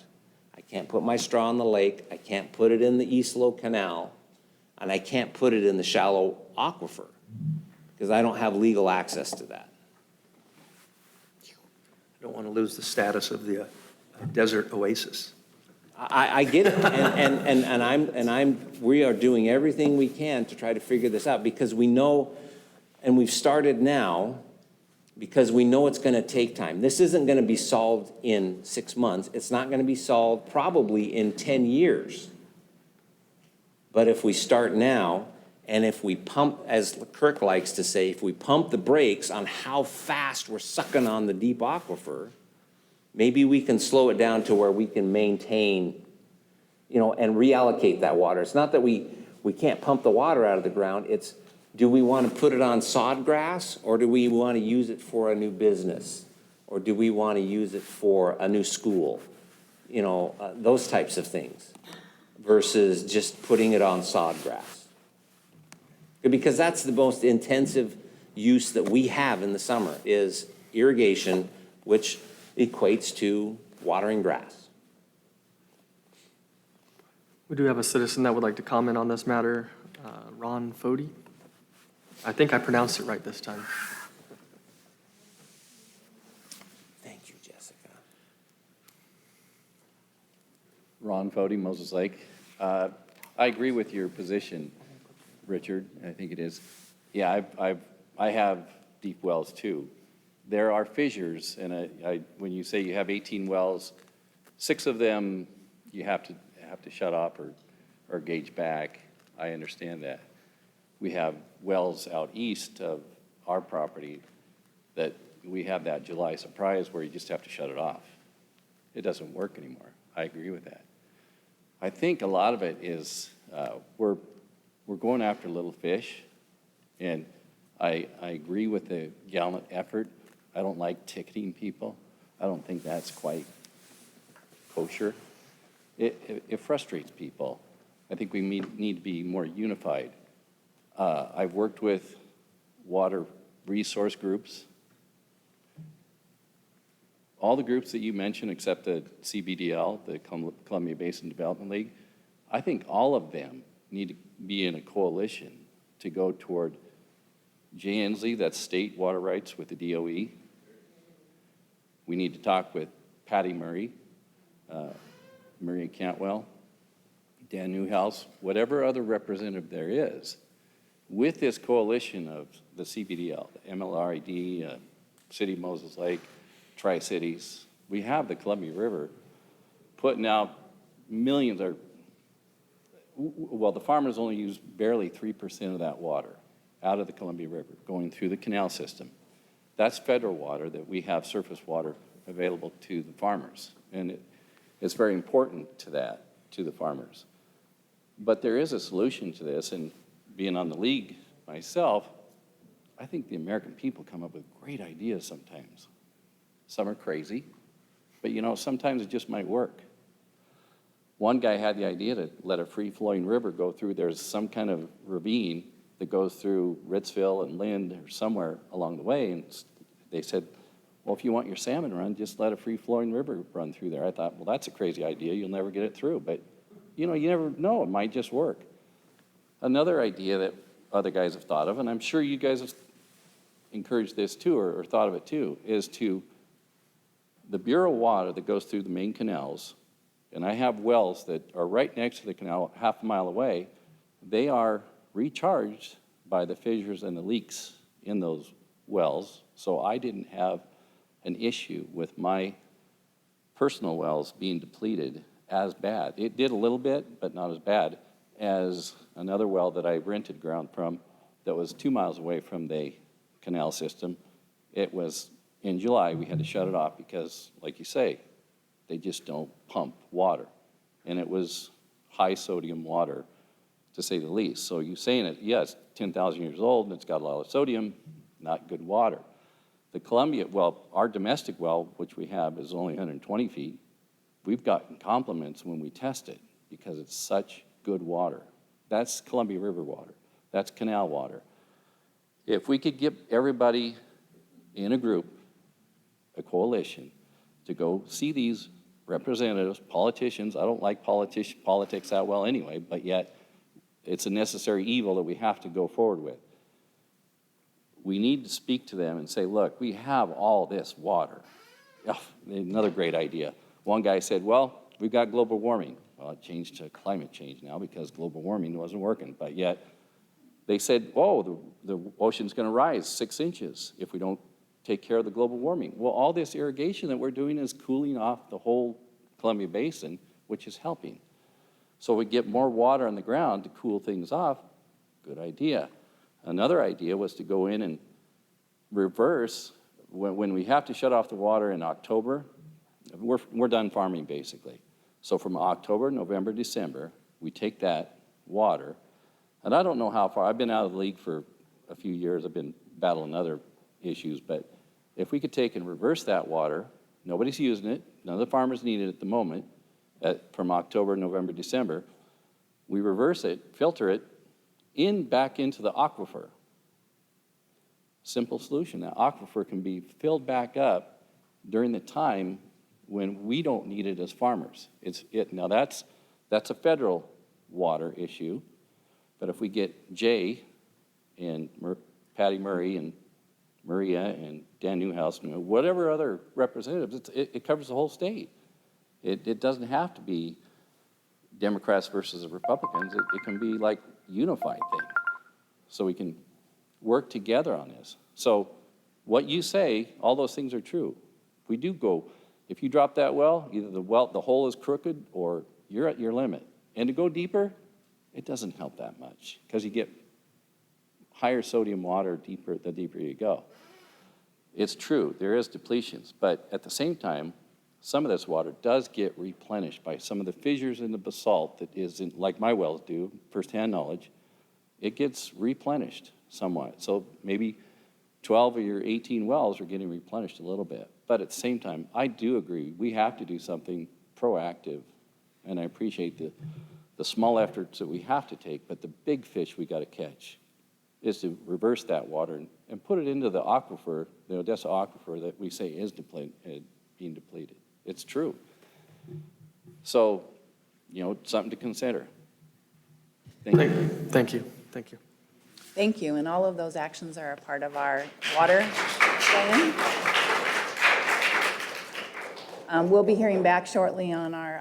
P: I can't put my straw in the lake, I can't put it in the East Low Canal, and I can't put it in the shallow aquifer, because I don't have legal access to that.
J: I don't want to lose the status of the desert oasis.
P: I get it, we are doing everything we can to try to figure this out, because we know, and we've started now, because we know it's gonna take time. This isn't gonna be solved in 6 months. It's not gonna be solved probably in 10 years. But if we start now, and if we pump, as Kirk likes to say, if we pump the brakes on how fast we're sucking on the deep aquifer, maybe we can slow it down to where we can maintain, and reallocate that water. It's not that we can't pump the water out of the ground. It's, do we want to put it on sod grass, or do we want to use it for a new business? Or do we want to use it for a new school? Those types of things, versus just putting it on sod grass. Because that's the most intensive use that we have in the summer, is irrigation, which equates to watering grass.
A: We do have a citizen that would like to comment on this matter, Ron Fody. I think I pronounced it right this time.
P: Thank you, Jessica.
T: Ron Fody, Moses Lake. I agree with your position, Richard, I think it is. Yeah, I have deep wells too. There are fissures, and when you say you have 18 wells, 6 of them you have to shut off or gauge back. I understand that. We have wells out east of our property that we have that July surprise where you just have to shut it off. It doesn't work anymore. I agree with that. I think a lot of it is we're going after little fish, and I agree with the gallant effort. I don't like ticketing people. I don't think that's quite kosher. It frustrates people. I think we need to be more unified. I've worked with water resource groups. All the groups that you mentioned, except the CBDL, the Columbia Basin Development League, I think all of them need to be in a coalition to go toward Jay Inslee, that's state water rights with the DOE. We need to talk with Patty Murray, Maria Cantwell, Dan Newhouse, whatever other representative there is, with this coalition of the CBDL, the MLRED, City of Moses Lake, Tri-Cities. We have the Columbia River putting out millions, the farmers only use barely 3% of that water out of the Columbia River going through the canal system. That's federal water that we have surface water available to the farmers. And it's very important to that, to the farmers. But there is a solution to this, and being on the league myself, I think the American people come up with great ideas sometimes. Some are crazy, but sometimes it just might work. One guy had the idea to let a free-flowing river go through. There's some kind of ravine that goes through Ritzville and Lind or somewhere along the way, and they said, well, if you want your salmon run, just let a free-flowing river run through there. I thought, well, that's a crazy idea. You'll never get it through. But, you never know. It might just work. Another idea that other guys have thought of, and I'm sure you guys have encouraged this too, or thought of it too, is the Bureau of Water that goes through the main canals, and I have wells that are right next to the canal, half a mile away, they are recharged by the fissures and the leaks in those wells. So I didn't have an issue with my personal wells being depleted as bad. It did a little bit, but not as bad as another well that I rented ground from that was 2 miles away from the canal system. It was in July, we had to shut it off because, like you say, they just don't pump water. And it was high sodium water, to say the least. So you saying it, yes, 10,000 years old and it's got a lot of sodium, not good water. The Columbia well, our domestic well, which we have, is only 120 feet. We've gotten compliments when we test it because it's such good water. That's Columbia River water. That's canal water. If we could get everybody in a group, a coalition, to go see these representatives, politicians. I don't like politics that well anyway, but yet it's a necessary evil that we have to go forward with. We need to speak to them and say, look, we have all this water. Oh, another great idea. One guy said, well, we've got global warming. Well, it changed to climate change now because global warming wasn't working, but yet they said, oh, the ocean's going to rise 6 inches if we don't take care of the global warming. Well, all this irrigation that we're doing is cooling off the whole Columbia Basin, which is helping. So we get more water on the ground to cool things off. Good idea. Another idea was to go in and reverse, when we have to shut off the water in October, we're done farming basically. So from October, November, December, we take that water, and I don't know how far, I've been out of the league for a few years, I've been battling other issues, but if we could take and reverse that water, nobody's using it, none of the farmers need it at the moment, from October, November, December, we reverse it, filter it, back into the aquifer. Simple solution. That aquifer can be filled back up during the time when we don't need it as farmers. Now that's a federal water issue, but if we get Jay and Patty Murray and Maria and Dan Newhouse, whatever other representatives, it covers the whole state. It doesn't have to be Democrats versus the Republicans. It can be like unified thing. So we can work together on this. So what you say, all those things are true. We do go, if you drop that well, either the hole is crooked or you're at your limit. And to go deeper, it doesn't help that much because you get higher sodium water the deeper you go. It's true, there is depletions, but at the same time, some of this water does get replenished by some of the fissures in the basalt that is, like my wells do, firsthand knowledge, it gets replenished somewhat. So maybe 12 of your 18 wells are getting replenished a little bit. But at the same time, I do agree, we have to do something proactive, and I appreciate the small efforts that we have to take, but the big fish we got to catch is to reverse that water and put it into the aquifer, the Odessa aquifer that we say is being depleted. It's true. So, something to consider. Thank you.
A: Thank you. Thank you.
H: Thank you, and all of those actions are a part of our water plan. We'll be hearing back shortly on our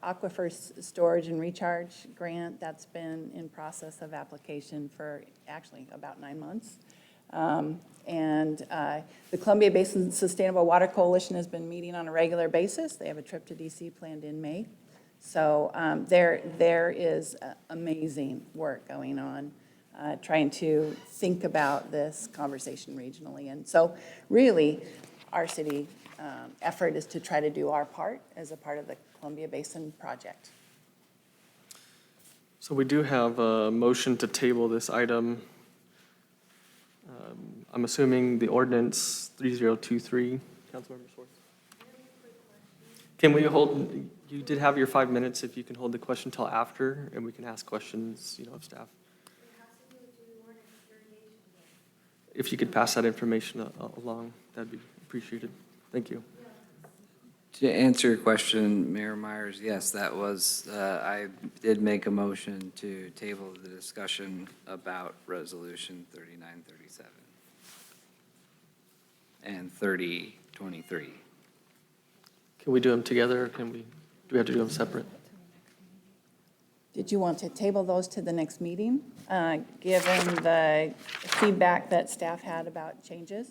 H: aquifer storage and recharge grant. That's been in process of application for actually about 9 months. The Columbia Basin Sustainable Water Coalition has been meeting on a regular basis. They have a trip to DC planned in May. So there is amazing work going on trying to think about this conversation regionally. And so really, our city effort is to try to do our part as a part of the Columbia Basin project.
A: So we do have a motion to table this item. I'm assuming the ordinance 3023, Councilmember Swartz. Can we hold, you did have your 5 minutes, if you can hold the question till after, and we can ask questions, of staff. If you could pass that information along, that'd be appreciated. Thank you.
C: To answer your question, Mayor Myers, yes, that was, I did make a motion to table the discussion about Resolution 3937 and 3023.
A: Can we do them together, or do we have to do them separate?
H: Did you want to table those to the next meeting, given the feedback that staff had about changes?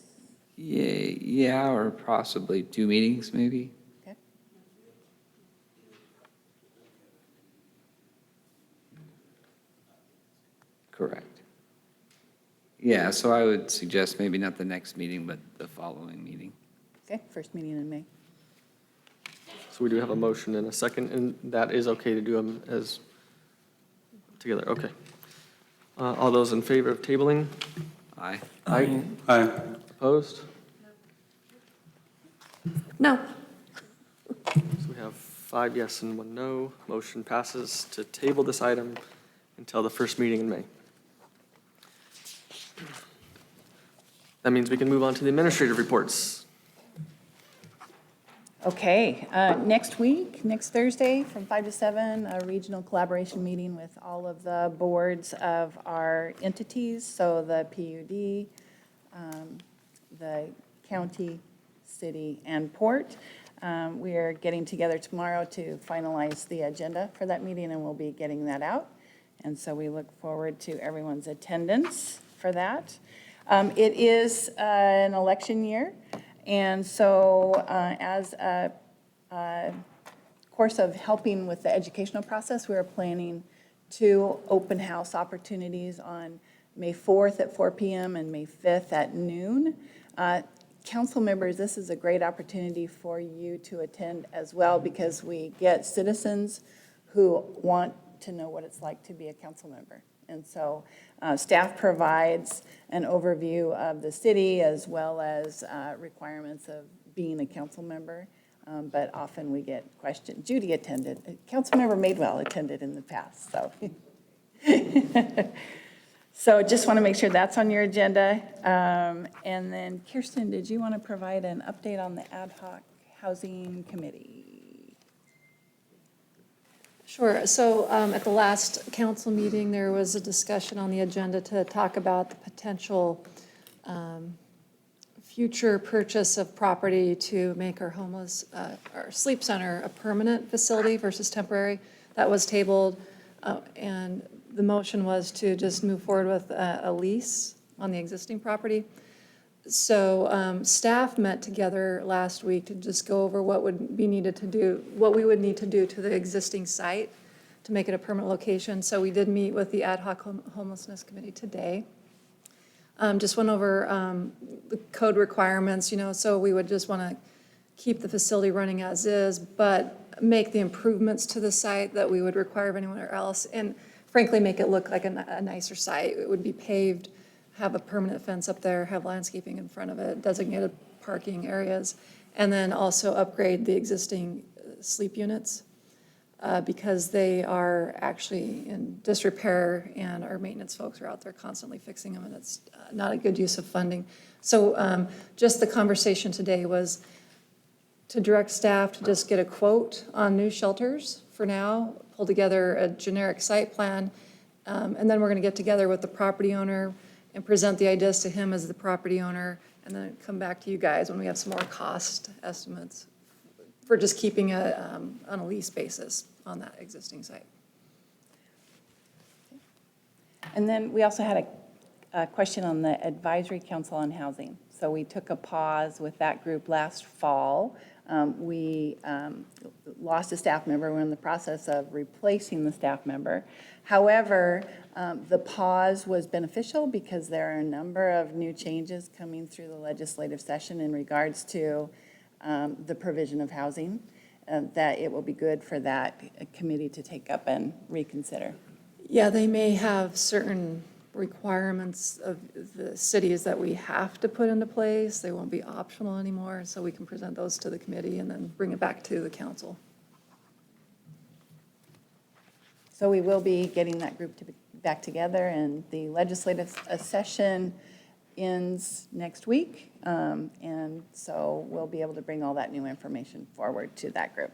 C: Yeah, or possibly 2 meetings, maybe?
H: Okay.
C: Correct. Yeah, so I would suggest maybe not the next meeting, but the following meeting.
H: Okay, first meeting in May.
A: So we do have a motion and a second, and that is okay to do them as together, okay. All those in favor of tabling?
C: Aye.
A: Aye.
S: Aye.
A: Opposed?
D: No.
A: So we have 5 yes and 1 no. Motion passes to table this item until the first meeting in May. That means we can move on to the administrative reports.
H: Okay, next week, next Thursday, from 5 to 7, a regional collaboration meeting with all of the boards of our entities, so the PUD, the county, city, and port. We are getting together tomorrow to finalize the agenda for that meeting, and we'll be getting that out. And so we look forward to everyone's attendance for that. It is an election year, and so as a course of helping with the educational process, we are planning 2 open house opportunities on May 4th at 4 p.m. and May 5th at noon. Council members, this is a great opportunity for you to attend as well, because we get citizens who want to know what it's like to be a council member. And so staff provides an overview of the city as well as requirements of being a council member. But often we get questions. Judy attended. Councilmember Madewell attended in the past, so. So just want to make sure that's on your agenda. And then Kirsten, did you want to provide an update on the ad hoc housing committee?
L: Sure. So at the last council meeting, there was a discussion on the agenda to talk about the potential future purchase of property to make our homeless, our sleep center a permanent facility versus temporary. That was tabled, and the motion was to just move forward with a lease on the existing property. So staff met together last week to just go over what would be needed to do, what we would need to do to the existing site to make it a permanent location. So we did meet with the ad hoc homelessness committee today. Just went over the code requirements, so we would just want to keep the facility running as is, but make the improvements to the site that we would require of anywhere else, and frankly, make it look like a nicer site. It would be paved, have a permanent fence up there, have landscaping in front of it, designated parking areas, and then also upgrade the existing sleep units because they are actually in disrepair, and our maintenance folks are out there constantly fixing them, and it's not a good use of funding. So just the conversation today was to direct staff to just get a quote on new shelters for now, pull together a generic site plan, and then we're going to get together with the property owner and present the ideas to him as the property owner, and then come back to you guys when we have some more cost estimates for just keeping it on a lease basis on that existing site.
H: And then we also had a question on the Advisory Council on Housing. So we took a pause with that group last fall. We lost a staff member. We're in the process of replacing the staff member. However, the pause was beneficial because there are a number of new changes coming through the legislative session in regards to the provision of housing, that it will be good for that committee to take up and reconsider.
L: Yeah, they may have certain requirements of the cities that we have to put into place. They won't be optional anymore, so we can present those to the committee and then bring it back to the council.
H: So we will be getting that group back together, and the legislative session ends next week. And so we'll be able to bring all that new information forward to that group.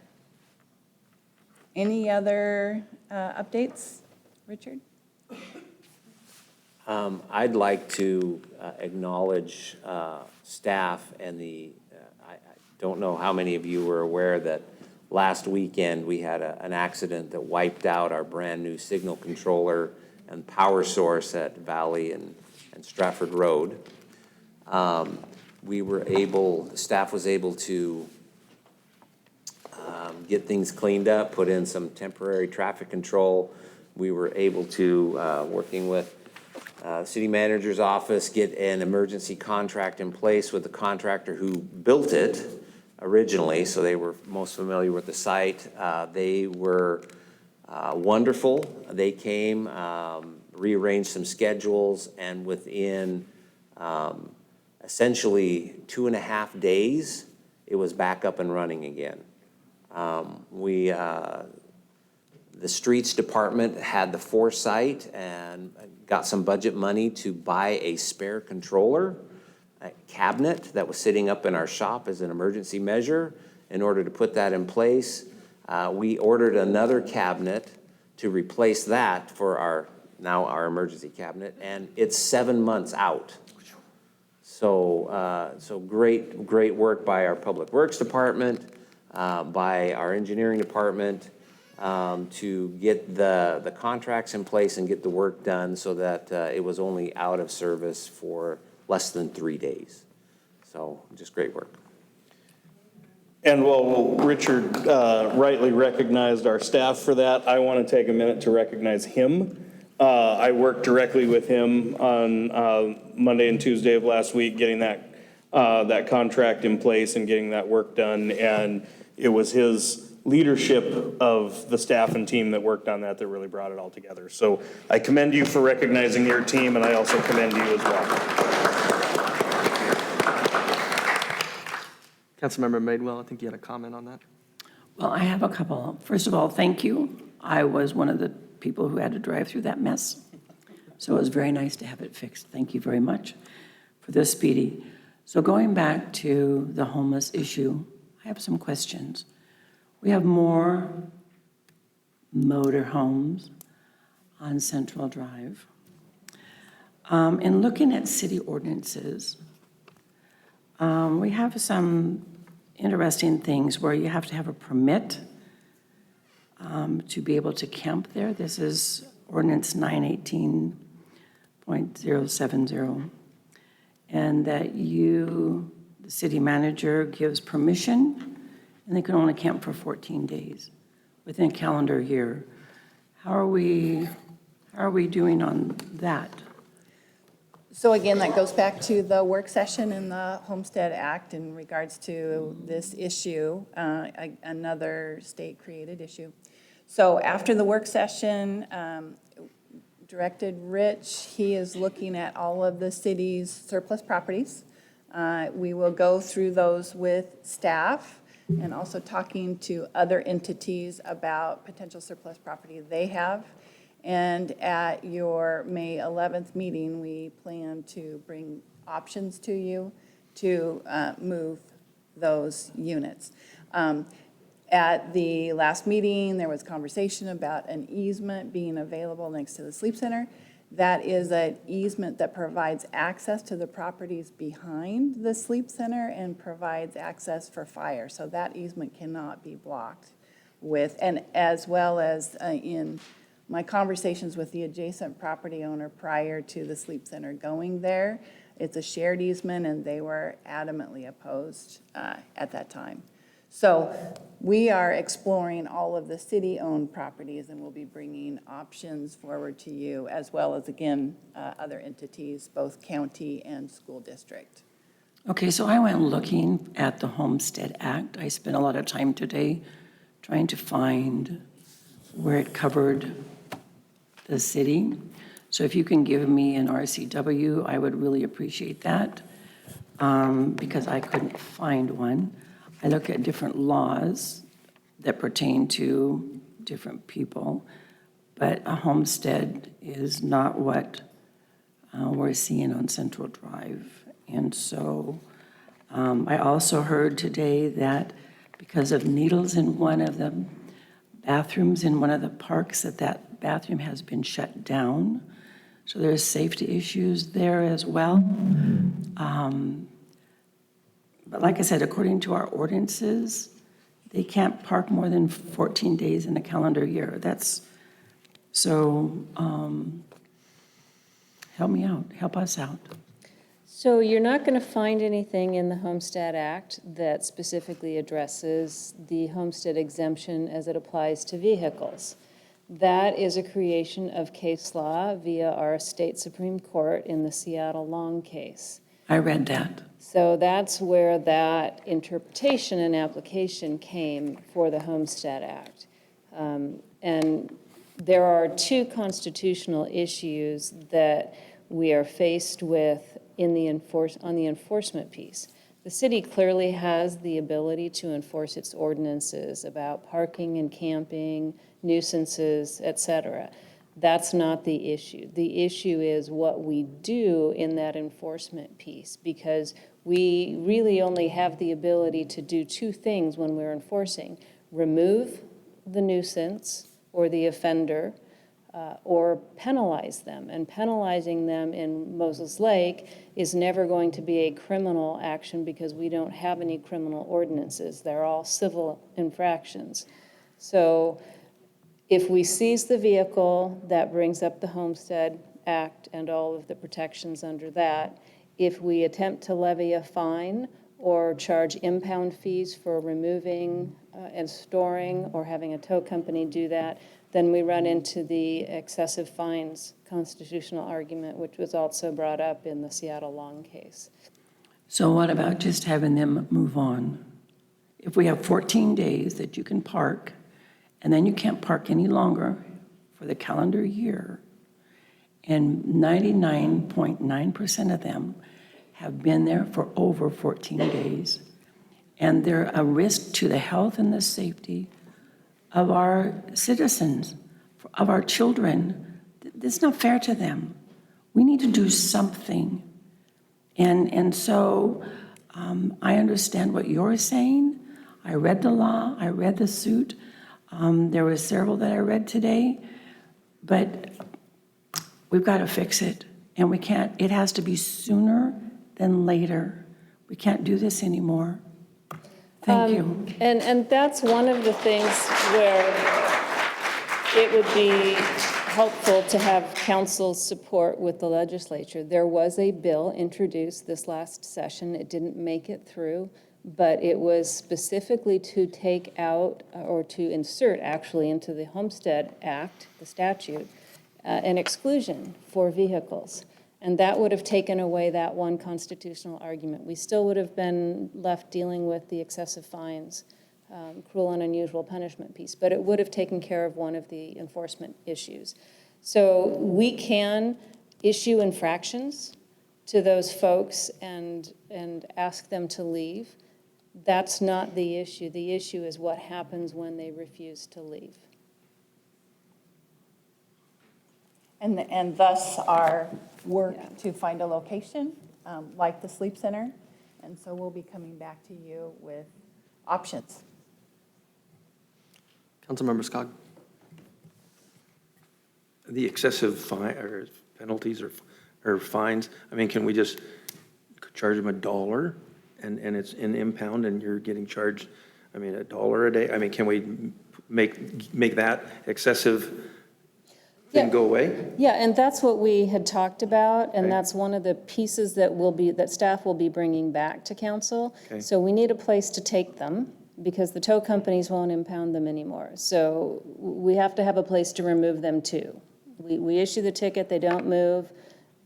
H: Any other updates, Richard?
P: I'd like to acknowledge staff and I don't know how many of you were aware that last weekend we had an accident that wiped out our brand-new signal controller and power source at Valley and Stratford Road. Staff was able to get things cleaned up, put in some temporary traffic control. We were able to, working with city manager's office, get an emergency contract in place with the contractor who built it originally, so they were most familiar with the site. They were wonderful. They came, rearranged some schedules, and within essentially 2.5 days, it was back up and running again. The streets department had the foresight and got some budget money to buy a spare controller, a cabinet that was sitting up in our shop as an emergency measure. In order to put that in place, we ordered another cabinet to replace that for our emergency cabinet, and it's 7 months out. So great work by our Public Works Department, by our engineering department, to get the contracts in place and get the work done so that it was only out of service for less than 3 days. So just great work.
U: And while Richard rightly recognized our staff for that, I want to take a minute to recognize him. I worked directly with him on Monday and Tuesday of last week, getting that contract in place and getting that work done. And it was his leadership of the staff and team that worked on that really brought it all together. So I commend you for recognizing your team, and I also commend you as well.
A: Councilmember Madewell, I think you had a comment on that.
R: Well, I have a couple. First of all, thank you. I was one of the people who had to drive through that mess. So it was very nice to have it fixed. Thank you very much for this, Speedy. So going back to the homeless issue, I have some questions. We have more motor homes on Central Drive. In looking at city ordinances, we have some interesting things where you have to have a permit to be able to camp there. This is ordinance 918.070. And that the city manager gives permission, and they can only camp for 14 days within a calendar year. How are we doing on that?
H: So again, that goes back to the work session in the Homestead Act in regards to this issue, another state-created issue. So after the work session, directed Rich, he is looking at all of the city's surplus properties. We will go through those with staff and also talking to other entities about potential surplus property they have. And at your May 11th meeting, we plan to bring options to you to move those units. At the last meeting, there was conversation about an easement being available next to the sleep center. That is an easement that provides access to the properties behind the sleep center and provides access for fire. So that easement cannot be blocked with, and as well as in my conversations with the adjacent property owner prior to the sleep center going there, it's a shared easement and they were adamantly opposed at that time. So we are exploring all of the city-owned properties and we'll be bringing options forward to you as well as, again, other entities, both county and school district.
R: Okay, so I went looking at the Homestead Act. I spent a lot of time today trying to find where it covered the city. So if you can give me an RCW, I would really appreciate that, because I couldn't find one. I look at different laws that pertain to different people, but a homestead is not what we're seeing on Central Drive. And so I also heard today that because of needles in one of the bathrooms in one of the parks, that bathroom has been shut down. So there's safety issues there as well. But like I said, according to our ordinances, they can't park more than 14 days in a calendar year. Help me out, help us out.
B: So you're not going to find anything in the Homestead Act that specifically addresses the homestead exemption as it applies to vehicles. That is a creation of case law via our state Supreme Court in the Seattle Long case.
R: I read that.
B: So that's where that interpretation and application came for the Homestead Act. And there are two constitutional issues that we are faced with on the enforcement piece. The city clearly has the ability to enforce its ordinances about parking and camping, nuisances, et cetera. That's not the issue. The issue is what we do in that enforcement piece, because we really only have the ability to do two things when we're enforcing: remove the nuisance or the offender, or penalize them. And penalizing them in Moses Lake is never going to be a criminal action because we don't have any criminal ordinances. They're all civil infractions. So if we seize the vehicle, that brings up the Homestead Act and all of the protections under that. If we attempt to levy a fine or charge impound fees for removing and storing, or having a tow company do that, then we run into the excessive fines constitutional argument, which was also brought up in the Seattle Long case.
R: So what about just having them move on? If we have 14 days that you can park, and then you can't park any longer for the calendar year, and 99.9% of them have been there for over 14 days, and they're a risk to the health and the safety of our citizens, of our children. It's not fair to them. We need to do something. And so I understand what you're saying. I read the law, I read the suit. There were several that I read today, but we've got to fix it. And we can't, it has to be sooner than later. We can't do this anymore. Thank you.
B: And that's one of the things where it would be helpful to have council's support with the legislature. There was a bill introduced this last session. It didn't make it through, but it was specifically to take out, or to insert actually into the Homestead Act, the statute, an exclusion for vehicles. And that would have taken away that one constitutional argument. We still would have been left dealing with the excessive fines, cruel and unusual punishment piece, but it would have taken care of one of the enforcement issues. So we can issue infractions to those folks and ask them to leave. That's not the issue. The issue is what happens when they refuse to leave.
H: And thus our work to find a location, like the sleep center. And so we'll be coming back to you with options.
A: Councilmember Scott.
J: The excessive fine, or penalties or fines, I mean, can we just charge them $1 and it's in impound and you're getting charged, I mean, $1 a day? I mean, can we make that excessive thing go away?
B: Yeah, and that's what we had talked about, and that's one of the pieces that staff will be bringing back to council.
J: Okay.
B: So we need a place to take them, because the tow companies won't impound them anymore. So we have to have a place to remove them too. We issue the ticket, they don't move,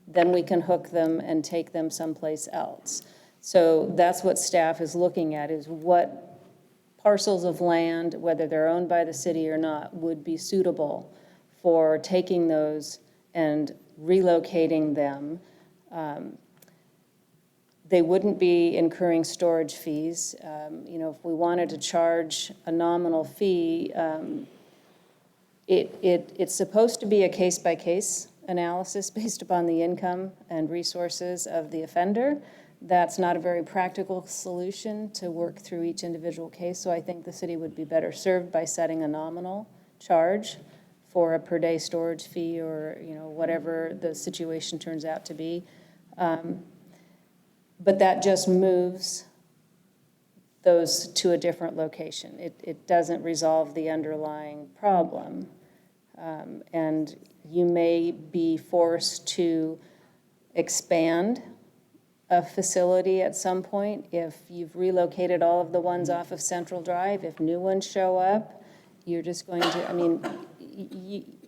B: then we can hook them and take them someplace else. So that's what staff is looking at, is what parcels of land, whether they're owned by the city or not, would be suitable for taking those and relocating them. They wouldn't be incurring storage fees. You know, if we wanted to charge a nominal fee, it's supposed to be a case-by-case analysis based upon the income and resources of the offender. That's not a very practical solution to work through each individual case, so I think the city would be better served by setting a nominal charge for a per-day storage fee, or, you know, whatever the situation turns out to be. But that just moves those to a different location. It doesn't resolve the underlying problem. And you may be forced to expand a facility at some point if you've relocated all of the ones off of Central Drive. If new ones show up, you're just going to, I mean,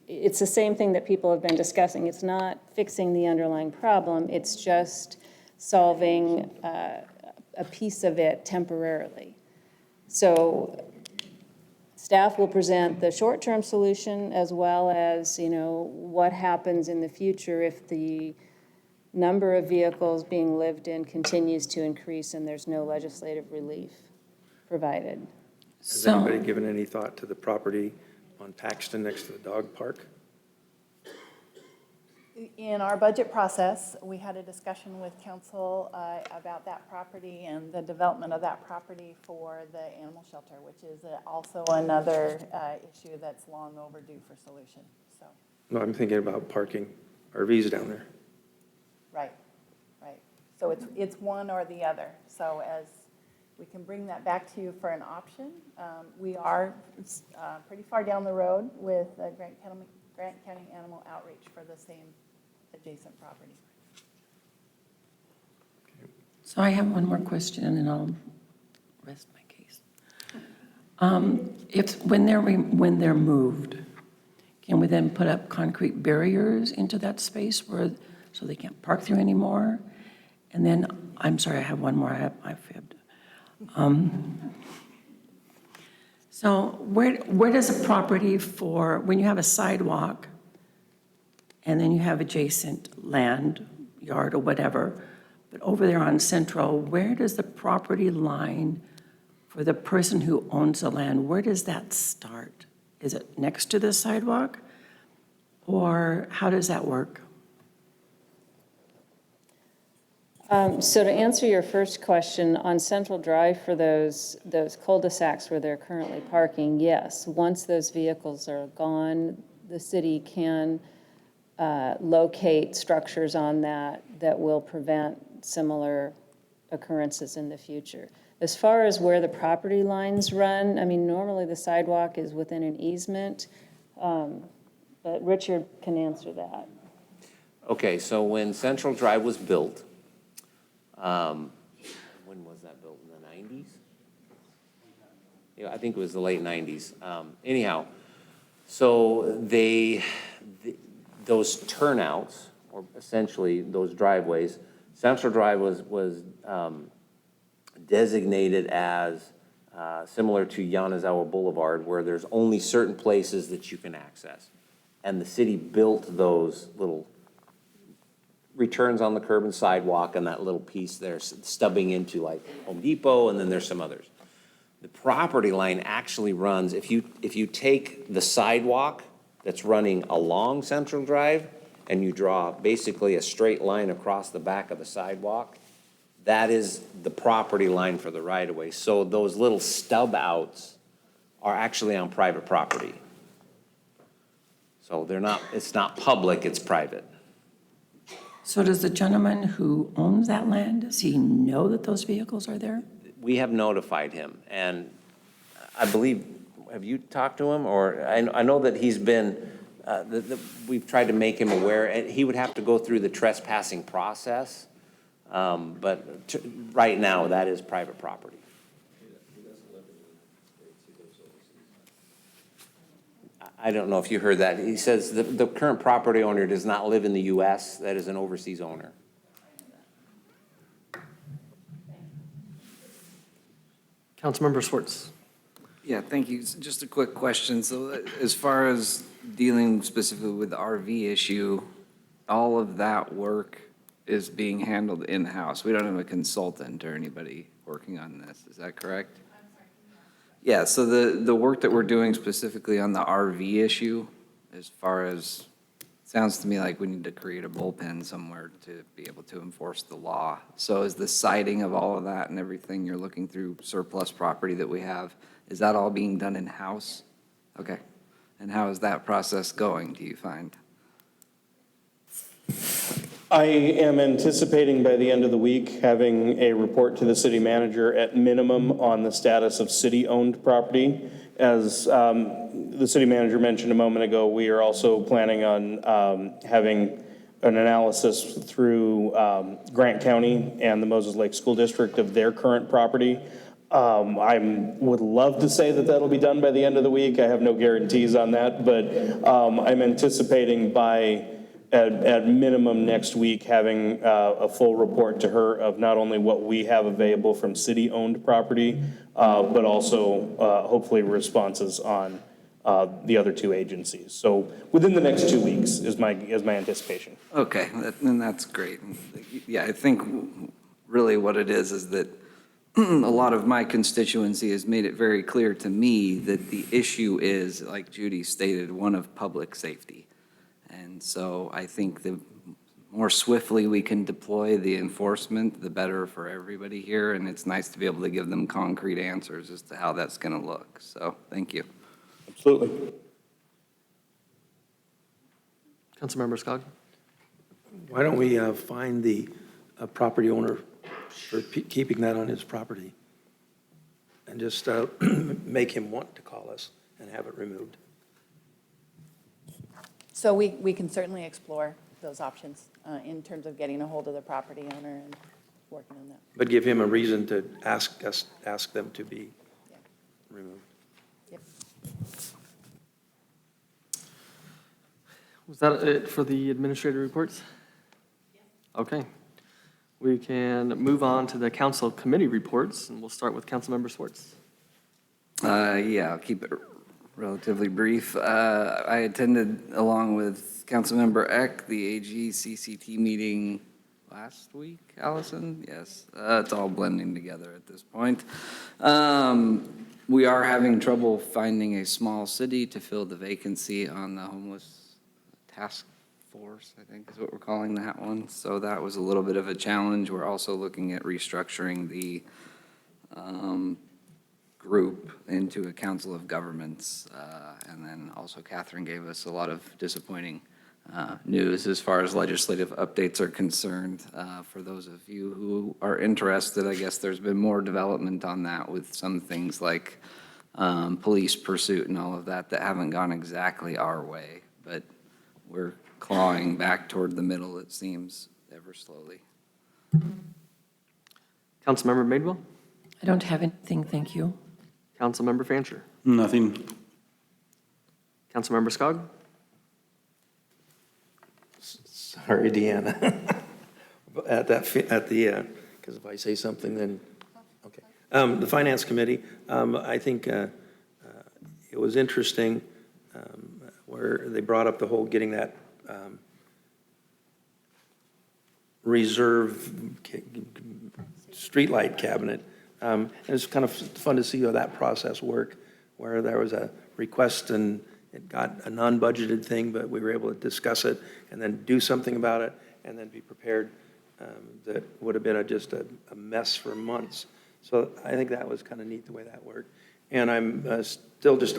B: it's the same thing that people have been discussing. It's not fixing the underlying problem. It's just solving a piece of it temporarily. So staff will present the short-term solution, as well as, you know, what happens in the future if the number of vehicles being lived in continues to increase and there's no legislative relief provided.
J: Has anybody given any thought to the property on Paxton next to the dog park?
H: In our budget process, we had a discussion with council about that property and the development of that property for the animal shelter, which is also another issue that's long overdue for solution, so.
J: No, I'm thinking about parking RVs down there.
H: Right. So it's one or the other. So as we can bring that back to you for an option, we are pretty far down the road with Grant County Animal Outreach for the same adjacent property.
R: So I have one more question, and then I'll rest my case. When they're moved, can we then put up concrete barriers into that space so they can't park there anymore? And then, I'm sorry, I have one more. I fibbed. So where does a property when you have a sidewalk and then you have adjacent land, yard or whatever, but over there on Central, where does the property line for the person who owns the land, where does that start? Is it next to the sidewalk? Or how does that work?
B: So to answer your first question, on Central Drive for those cul-de-sacs where they're currently parking, yes. Once those vehicles are gone, the city can locate structures on that will prevent similar occurrences in the future. As far as where the property lines run, I mean, normally the sidewalk is within an easement, but Richard can answer that.
P: Okay, so when Central Drive was built, when was that built, in the 90s? Yeah, I think it was the late 90s. Anyhow, so those turnouts, or essentially those driveways, Central Drive was designated as similar to Yanazawa Boulevard, where there's only certain places that you can access. And the city built those little returns on the curb and sidewalk and that little piece there stubbing into like Home Depot, and then there's some others. The property line actually runs, if you take the sidewalk that's running along Central Drive and you draw basically a straight line across the back of the sidewalk, that is the property line for the right-of-way. So those little stub outs are actually on private property. So it's not public, it's private.
R: So does the gentleman who owns that land, does he know that those vehicles are there?
P: We have notified him, and I believe, have you talked to him? Or I know that he's been, we've tried to make him aware, and he would have to go through the trespassing process, but right now, that is private property. I don't know if you heard that. He says the current property owner does not live in the U.S., that is an overseas owner.
A: Councilmember Schwartz.
C: Yeah, thank you. Just a quick question. So as far as dealing specifically with the RV issue, all of that work is being handled in-house. We don't have a consultant or anybody working on this. Is that correct? Yeah, so the work that we're doing specifically on the RV issue, as far as, sounds to me like we need to create a bullpen somewhere to be able to enforce the law. So is the citing of all of that and everything you're looking through surplus property that we have, is that all being done in-house? Okay. And how is that process going, do you find?
U: I am anticipating by the end of the week having a report to the city manager at minimum on the status of city-owned property. As the city manager mentioned a moment ago, we are also planning on having an analysis through Grant County and the Moses Lake School District of their current property. I would love to say that that'll be done by the end of the week. I have no guarantees on that, but I'm anticipating at minimum next week having a full report to her of not only what we have available from city-owned property, but also hopefully responses on the other two agencies. So within the next 2 weeks is my anticipation.
C: Okay, then that's great. Yeah, I think really what it is that a lot of my constituency has made it very clear to me that the issue is, like Judy stated, one of public safety. And so I think the more swiftly we can deploy the enforcement, the better for everybody here. And it's nice to be able to give them concrete answers as to how that's going to look. So thank you.
U: Absolutely.
A: Councilmember Skog.
J: Why don't we find the property owner for keeping that on his property and just make him want to call us and have it removed?
H: So we can certainly explore those options in terms of getting a hold of the property owner and working on that.
J: But give him a reason to ask them to be removed.
H: Yep.
A: Was that it for the administrative reports? Okay. We can move on to the council committee reports, and we'll start with Councilmember Schwartz.
C: Yeah, I'll keep it relatively brief. I attended, along with Councilmember Eck, the AG CCT meeting last week, Allison? Yes, it's all blending together at this point. We are having trouble finding a small city to fill the vacancy on the homeless task force, I think is what we're calling that one. So that was a little bit of a challenge. We're also looking at restructuring the group into a council of governments. And then also Catherine gave us a lot of disappointing news as far as legislative updates are concerned. For those of you who are interested, I guess there's been more development on that with some things like police pursuit and all of that that haven't gone exactly our way, but we're clawing back toward the middle, it seems, ever slowly.
A: Councilmember Madewell?
R: I don't have anything, thank you.
A: Councilmember Fancher?
S: Nothing.
A: Councilmember Skog?
J: Sorry, Deanna. Because if I say something, then, okay. The Finance Committee, I think it was interesting where they brought up the whole getting that reserve streetlight cabinet. And it's kind of fun to see how that process worked, where there was a request and it got a non-budgeted thing, but we were able to discuss it and then do something about it and then be prepared. That would have been just a mess for months. So I think that was kind of neat the way that worked. And I'm still just,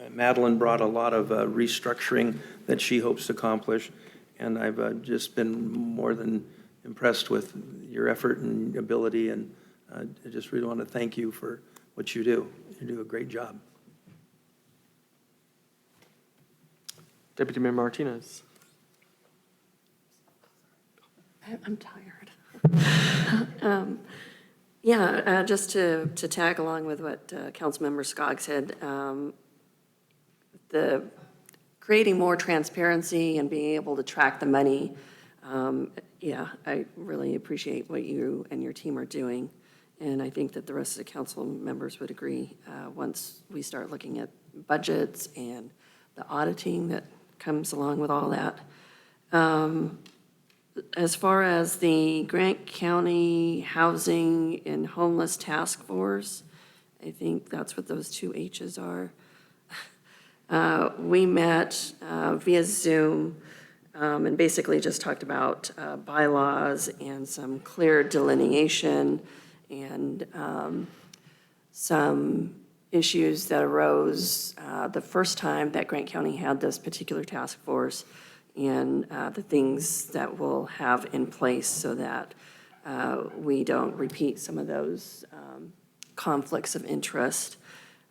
J: Madeline brought a lot of restructuring that she hopes to accomplish. And I've just been more than impressed with your effort and ability. And I just really want to thank you for what you do. You do a great job.
A: Deputy Mayor Martinez.
D: I'm tired. Just to tag along with what Councilmember Skog said, the creating more transparency and being able to track the money, I really appreciate what you and your team are doing And I think that the rest of the council members would agree, once we start looking at budgets and the auditing that comes along with all that. As far as the Grant County Housing and Homeless Task Force, I think that's what those two H's are. We met via Zoom and basically just talked about bylaws and some clear delineation and some issues that arose the first time that Grant County had this particular task force, and the things that we'll have in place so that we don't repeat some of those conflicts of interest.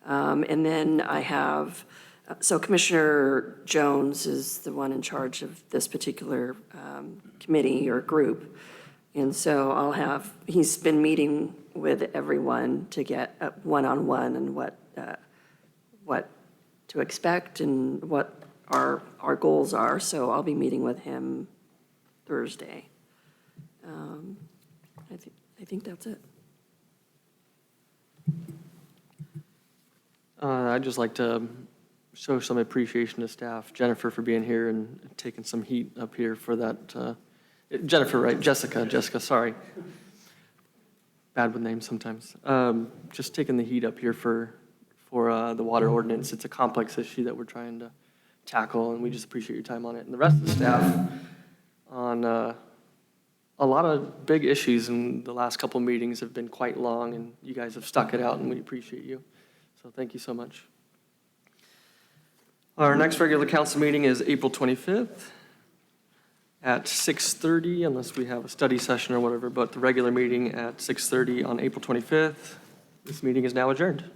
D: And then I have, so Commissioner Jones is the one in charge of this particular committee or group. And so I'll have, he's been meeting with everyone to get a one-on-one and what to expect and what our goals are. So I'll be meeting with him Thursday. I think that's it.
A: I'd just like to show some appreciation to staff, Jennifer for being here and taking some heat up here for that. Jennifer, right? Jessica, sorry. Bad with names sometimes. Just taking the heat up here for the water ordinance. It's a complex issue that we're trying to tackle, and we just appreciate your time on it. And the rest of the staff on a lot of big issues in the last couple meetings have been quite long, and you guys have stuck it out, and we appreciate you. So thank you so much. Our next regular council meeting is April 25th at 6:30, unless we have a study session or whatever, but the regular meeting at 6:30 on April 25th. This meeting is now adjourned.